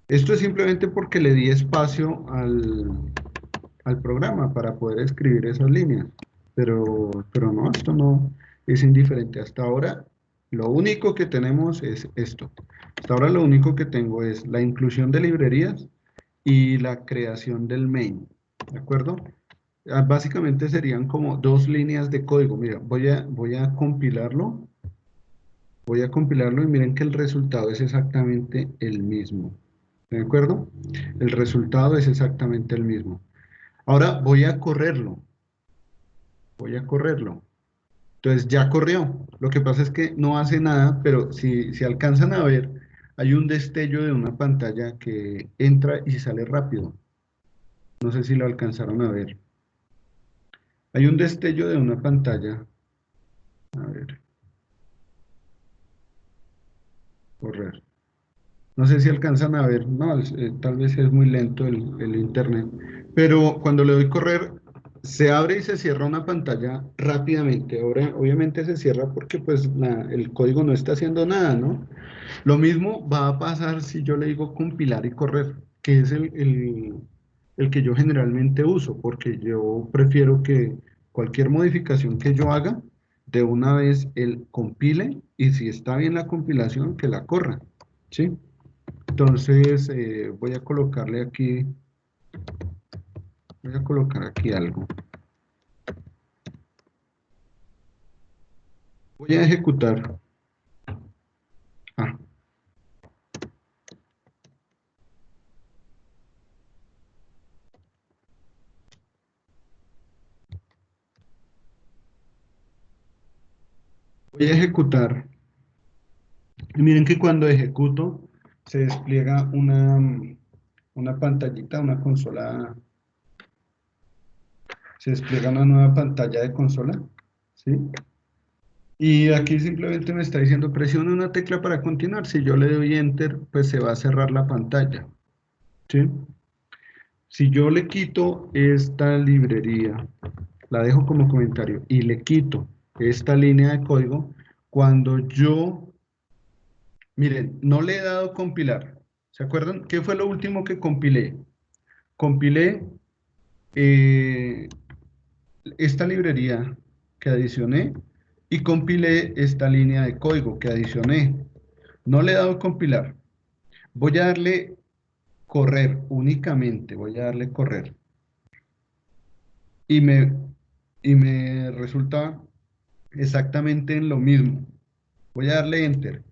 Esto es simplemente porque le di espacio al programa para poder escribir esas líneas. Pero no, esto no es indiferente. Hasta ahora, lo único que tenemos es esto. Hasta ahora lo único que tengo es la inclusión de librerías y la creación del main. ¿De acuerdo? Básicamente serían como dos líneas de código. Mira, voy a compilarlo. Voy a compilarlo y miren que el resultado es exactamente el mismo. ¿De acuerdo? El resultado es exactamente el mismo. Ahora voy a correrlo. Voy a correrlo. Entonces ya corrió. Lo que pasa es que no hace nada, pero si alcanzan a ver, hay un destello de una pantalla que entra y sale rápido. No sé si lo alcanzaron a ver. Hay un destello de una pantalla. A ver. Correr. No sé si alcanzan a ver. No, tal vez es muy lento el internet. Pero cuando le doy correr, se abre y se cierra una pantalla rápidamente. Ahora, obviamente se cierra porque pues el código no está haciendo nada, ¿no? Lo mismo va a pasar si yo le digo compilar y correr, que es el que yo generalmente uso, porque yo prefiero que cualquier modificación que yo haga, de una vez él compile y si está bien la compilación, que la corra, ¿sí? Entonces voy a colocarle aquí, voy a colocar aquí algo. Voy a ejecutar. Ah, voy a ejecutar. Y miren que cuando ejecuto se despliega una pantallita, una consola, se despliega una nueva pantalla de consola, ¿sí? Y aquí simplemente me está diciendo presione una tecla para continuar. Si yo le doy enter, pues se va a cerrar la pantalla, ¿sí? Si yo le quito esta librería, la dejo como comentario, y le quito esta línea de código, cuando yo, miren, no le he dado compilar. ¿Se acuerdan? ¿Qué fue lo último que compilé? Compilé esta librería que adicioné y compilé esta línea de código que adicioné. No le he dado compilar. Voy a darle correr únicamente, voy a darle correr. Y me resulta exactamente en lo mismo. Voy a darle enter.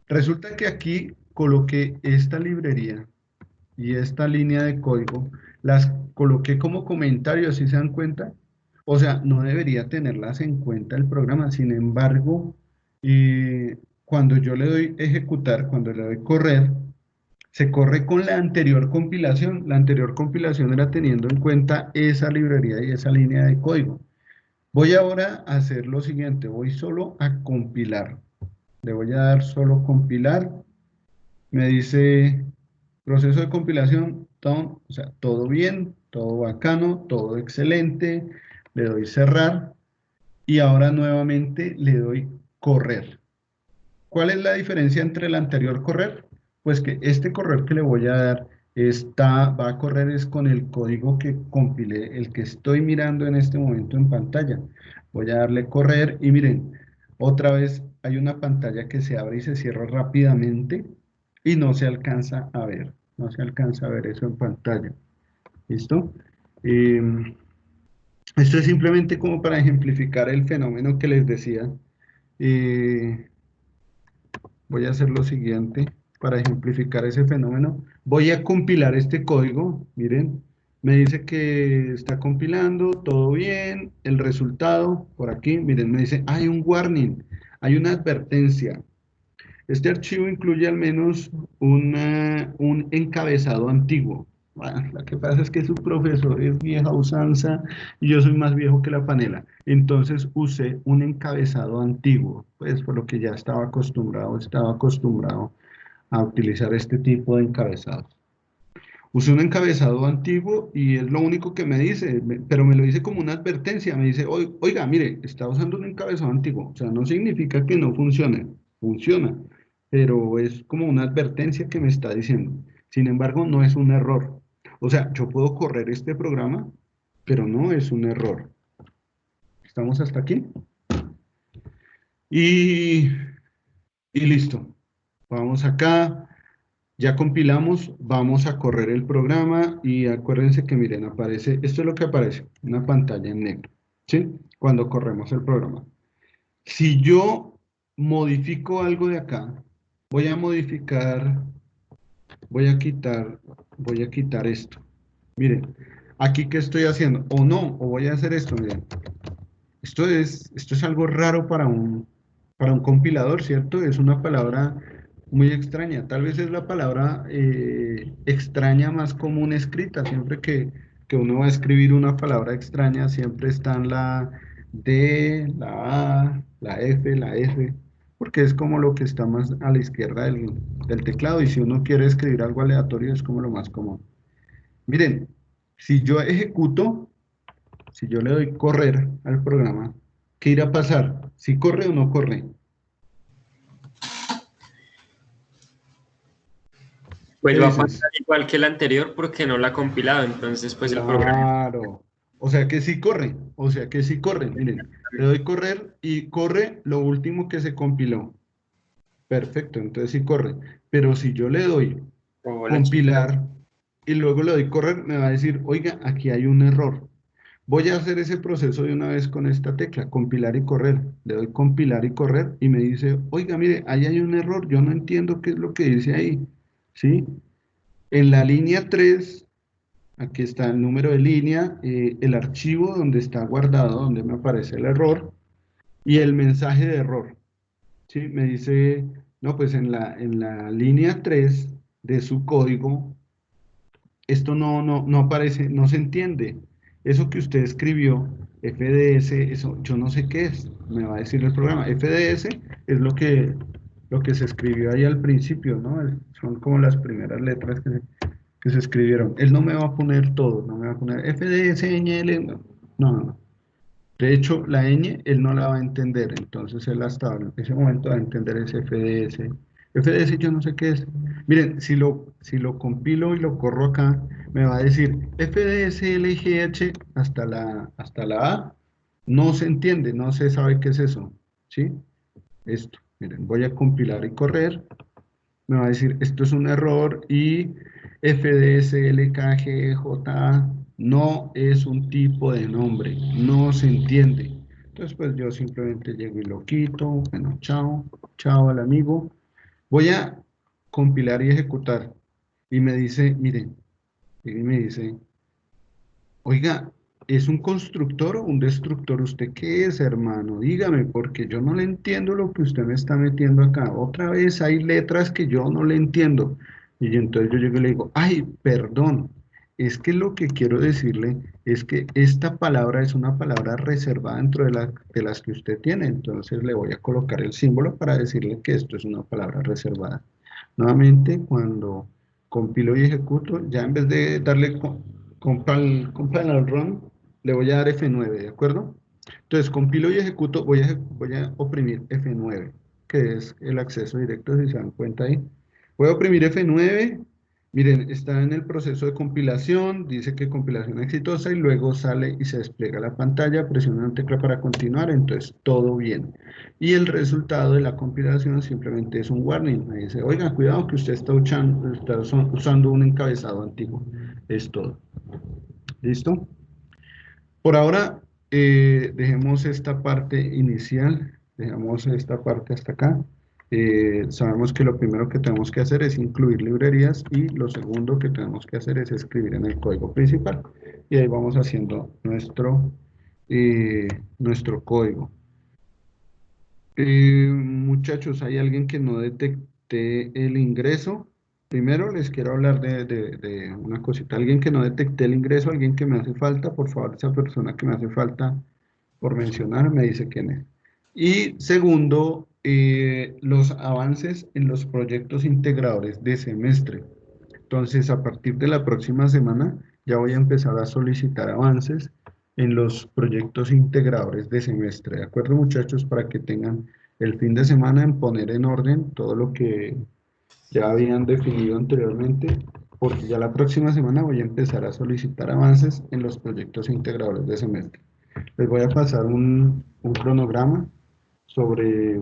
Resulta que aquí coloqué esta librería y esta línea de código, las coloqué como comentarios, ¿si se dan cuenta? O sea, no debería tenerlas en cuenta el programa, sin embargo, cuando yo le doy ejecutar, cuando le doy correr, se corre con la anterior compilación. La anterior compilación era teniendo en cuenta esa librería y esa línea de código. Voy ahora a hacer lo siguiente, voy solo a compilar. Le voy a dar solo compilar. Me dice proceso de compilación, todo, o sea, todo bien, todo bacano, todo excelente. Le doy cerrar y ahora nuevamente le doy correr. ¿Cuál es la diferencia entre el anterior correr? Pues que este correr que le voy a dar va a correr es con el código que compilé, el que estoy mirando en este momento en pantalla. Voy a darle correr y miren, otra vez hay una pantalla que se abre y se cierra rápidamente y no se alcanza a ver, no se alcanza a ver eso en pantalla. ¿Listo? Esto es simplemente como para ejemplificar el fenómeno que les decía. Voy a hacer lo siguiente para ejemplificar ese fenómeno. Voy a compilar este código. Miren, me dice que está compilando, todo bien. El resultado, por aquí, miren, me dice, hay un warning, hay una advertencia. Este archivo incluye al menos un encabezado antiguo. Bueno, lo que pasa es que su profesor es vieja usanza y yo soy más viejo que la panela. Entonces usé un encabezado antiguo, pues por lo que ya estaba acostumbrado a utilizar este tipo de encabezados. Usé un encabezado antiguo y es lo único que me dice, pero me lo dice como una advertencia. Me dice, oiga, mire, está usando un encabezado antiguo. O sea, no significa que no funcione, funciona, pero es como una advertencia que me está diciendo. Sin embargo, no es un error. O sea, yo puedo correr este programa, pero no es un error. ¿Estamos hasta aquí? Y, y listo. Vamos acá. Ya compilamos, vamos a correr el programa y acuérdense que miren, aparece, esto es lo que aparece, una pantalla en negro, ¿sí? Cuando corremos el programa. Si yo modifico algo de acá, voy a modificar, voy a quitar esto. Miren, aquí qué estoy haciendo, o no, o voy a hacer esto, miren. Esto es algo raro para un compilador, ¿cierto? Es una palabra muy extraña. Tal vez es la palabra extraña más común escrita. Siempre que uno va a escribir una palabra extraña, siempre están la D, la A, la F, la F, porque es como lo que está más a la izquierda del teclado. Y si uno quiere escribir algo aleatorio, es como lo más común. Miren, si yo ejecuto, si yo le doy correr al programa, ¿qué irá a pasar? ¿Si corre o no corre? Pues ¿Qué va a dices? pasar igual que el anterior porque no la ha compilado, entonces pues el programa... Claro. O sea que sí corre. O sea que sí corre. Miren, le doy correr y corre lo último que se compiló. Perfecto, entonces sí corre. Pero si yo le doy Hola, chica. compilar y luego le doy correr, me va a decir, oiga, aquí hay un error. Voy a hacer ese proceso de una vez con esta tecla, compilar y correr. Le doy compilar y correr y me dice, oiga, mire, ahí hay un error, yo no entiendo qué es lo que dice ahí. ¿Sí? En la línea 3, aquí está el número de línea, el archivo donde está guardado, donde me aparece el error y el mensaje de error. ¿Sí? Me dice, no, pues en la línea 3 de su código esto no aparece, no se entiende. Eso que usted escribió, FDS, eso yo no sé qué es, me va a decir el programa. FDS es lo que se escribió ahí al principio, ¿no? Son como las primeras letras que se escribieron. Él no me va a poner todo, no me va a poner FDS, ñl, no. De hecho, la ñ él no la va a entender, entonces él hasta ese momento va a entender ese FDS. FDS yo no sé qué es. Miren, si lo compilo y lo corro acá, me va a decir FDS LGH hasta la A. No se entiende, no se sabe qué es eso. ¿Sí? Esto. Miren, voy a compilar y correr. Me va a decir esto es un error y FDSLKGJ no es un tipo de nombre, no se entiende. Entonces pues yo simplemente llego y lo quito, bueno, chao, chao al amigo. Voy a compilar y ejecutar y me dice, miren, y me dice, oiga, ¿es un constructor o un destructor? ¿Usted qué es, hermano? Dígame, porque yo no le entiendo lo que usted me está metiendo acá. Otra vez hay letras que yo no le entiendo. Y entonces yo llego y le digo, ay, perdón, es que lo que quiero decirle es que esta palabra es una palabra reservada dentro de las que usted tiene. Entonces le voy a colocar el símbolo para decirle que esto es una palabra reservada. Nuevamente, cuando compilo y ejecuto, ya en vez de darle compile run, le voy a dar F9, ¿de acuerdo? Entonces, compilo y ejecuto, voy a oprimir F9, que es el acceso directo, si se dan cuenta ahí. Voy a oprimir F9, miren, está en el proceso de compilación, dice que compilación exitosa y luego sale y se despliega la pantalla, presiona una tecla para continuar, entonces todo bien. Y el resultado de la compilación simplemente es un warning, me dice, oiga, cuidado que usted está usando un encabezado antiguo, es todo. ¿Listo? Por ahora, dejemos esta parte inicial, dejamos esta parte hasta acá. Sabemos que lo primero que tenemos que hacer es incluir librerías y lo segundo que tenemos que hacer es escribir en el código principal. Y ahí vamos haciendo nuestro código. Muchachos, ¿hay alguien que no detecté el ingreso? Primero les quiero hablar de una cosita. Alguien que no detecté el ingreso, alguien que me hace falta, por favor, esa persona que me hace falta por mencionar, me dice quién es. Y segundo, los avances en los proyectos integradores de semestre. Entonces, a partir de la próxima semana, ya voy a empezar a solicitar avances en los proyectos integradores de semestre. ¿De acuerdo, muchachos? Para que tengan el fin de semana en poner en orden todo lo que ya habían definido anteriormente, porque ya la próxima semana voy a empezar a solicitar avances en los proyectos integradores de semestre. Les voy a pasar un cronograma sobre,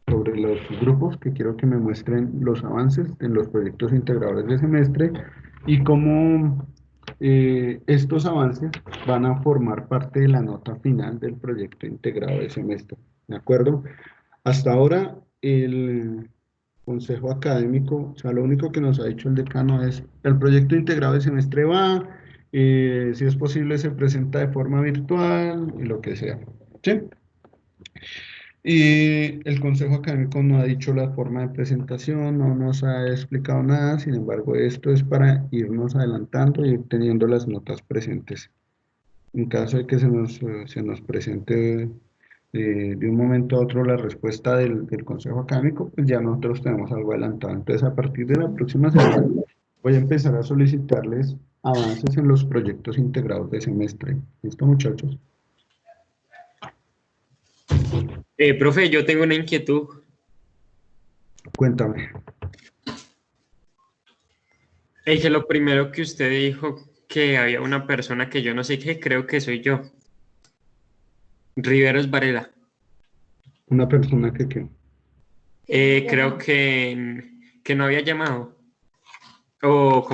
sobre los grupos que quiero que me muestren los avances en los proyectos integradores de semestre y cómo estos avances van a formar parte de la nota final del proyecto integrado de semestre. ¿De acuerdo? Hasta ahora el consejo académico, o sea, lo único que nos ha dicho el decano es el proyecto integrado de semestre va, si es posible se presenta de forma virtual y lo que sea. ¿Sí? Y el consejo académico no ha dicho la forma de presentación, no nos ha explicado nada, sin embargo, esto es para irnos adelantando y ir teniendo las notas presentes. En caso de que se nos presente de un momento a otro la respuesta del consejo académico, pues ya nosotros tenemos algo adelantado. Entonces, a partir de la próxima semana, voy a empezar a solicitarles avances en los proyectos integrados de semestre. ¿Listo, muchachos? Profe, yo tengo una inquietud. Cuéntame. Es que lo primero que usted dijo que había una persona que yo no sé qué, creo que soy yo. Riveros Varela. Una persona que Creo que no había llamado. O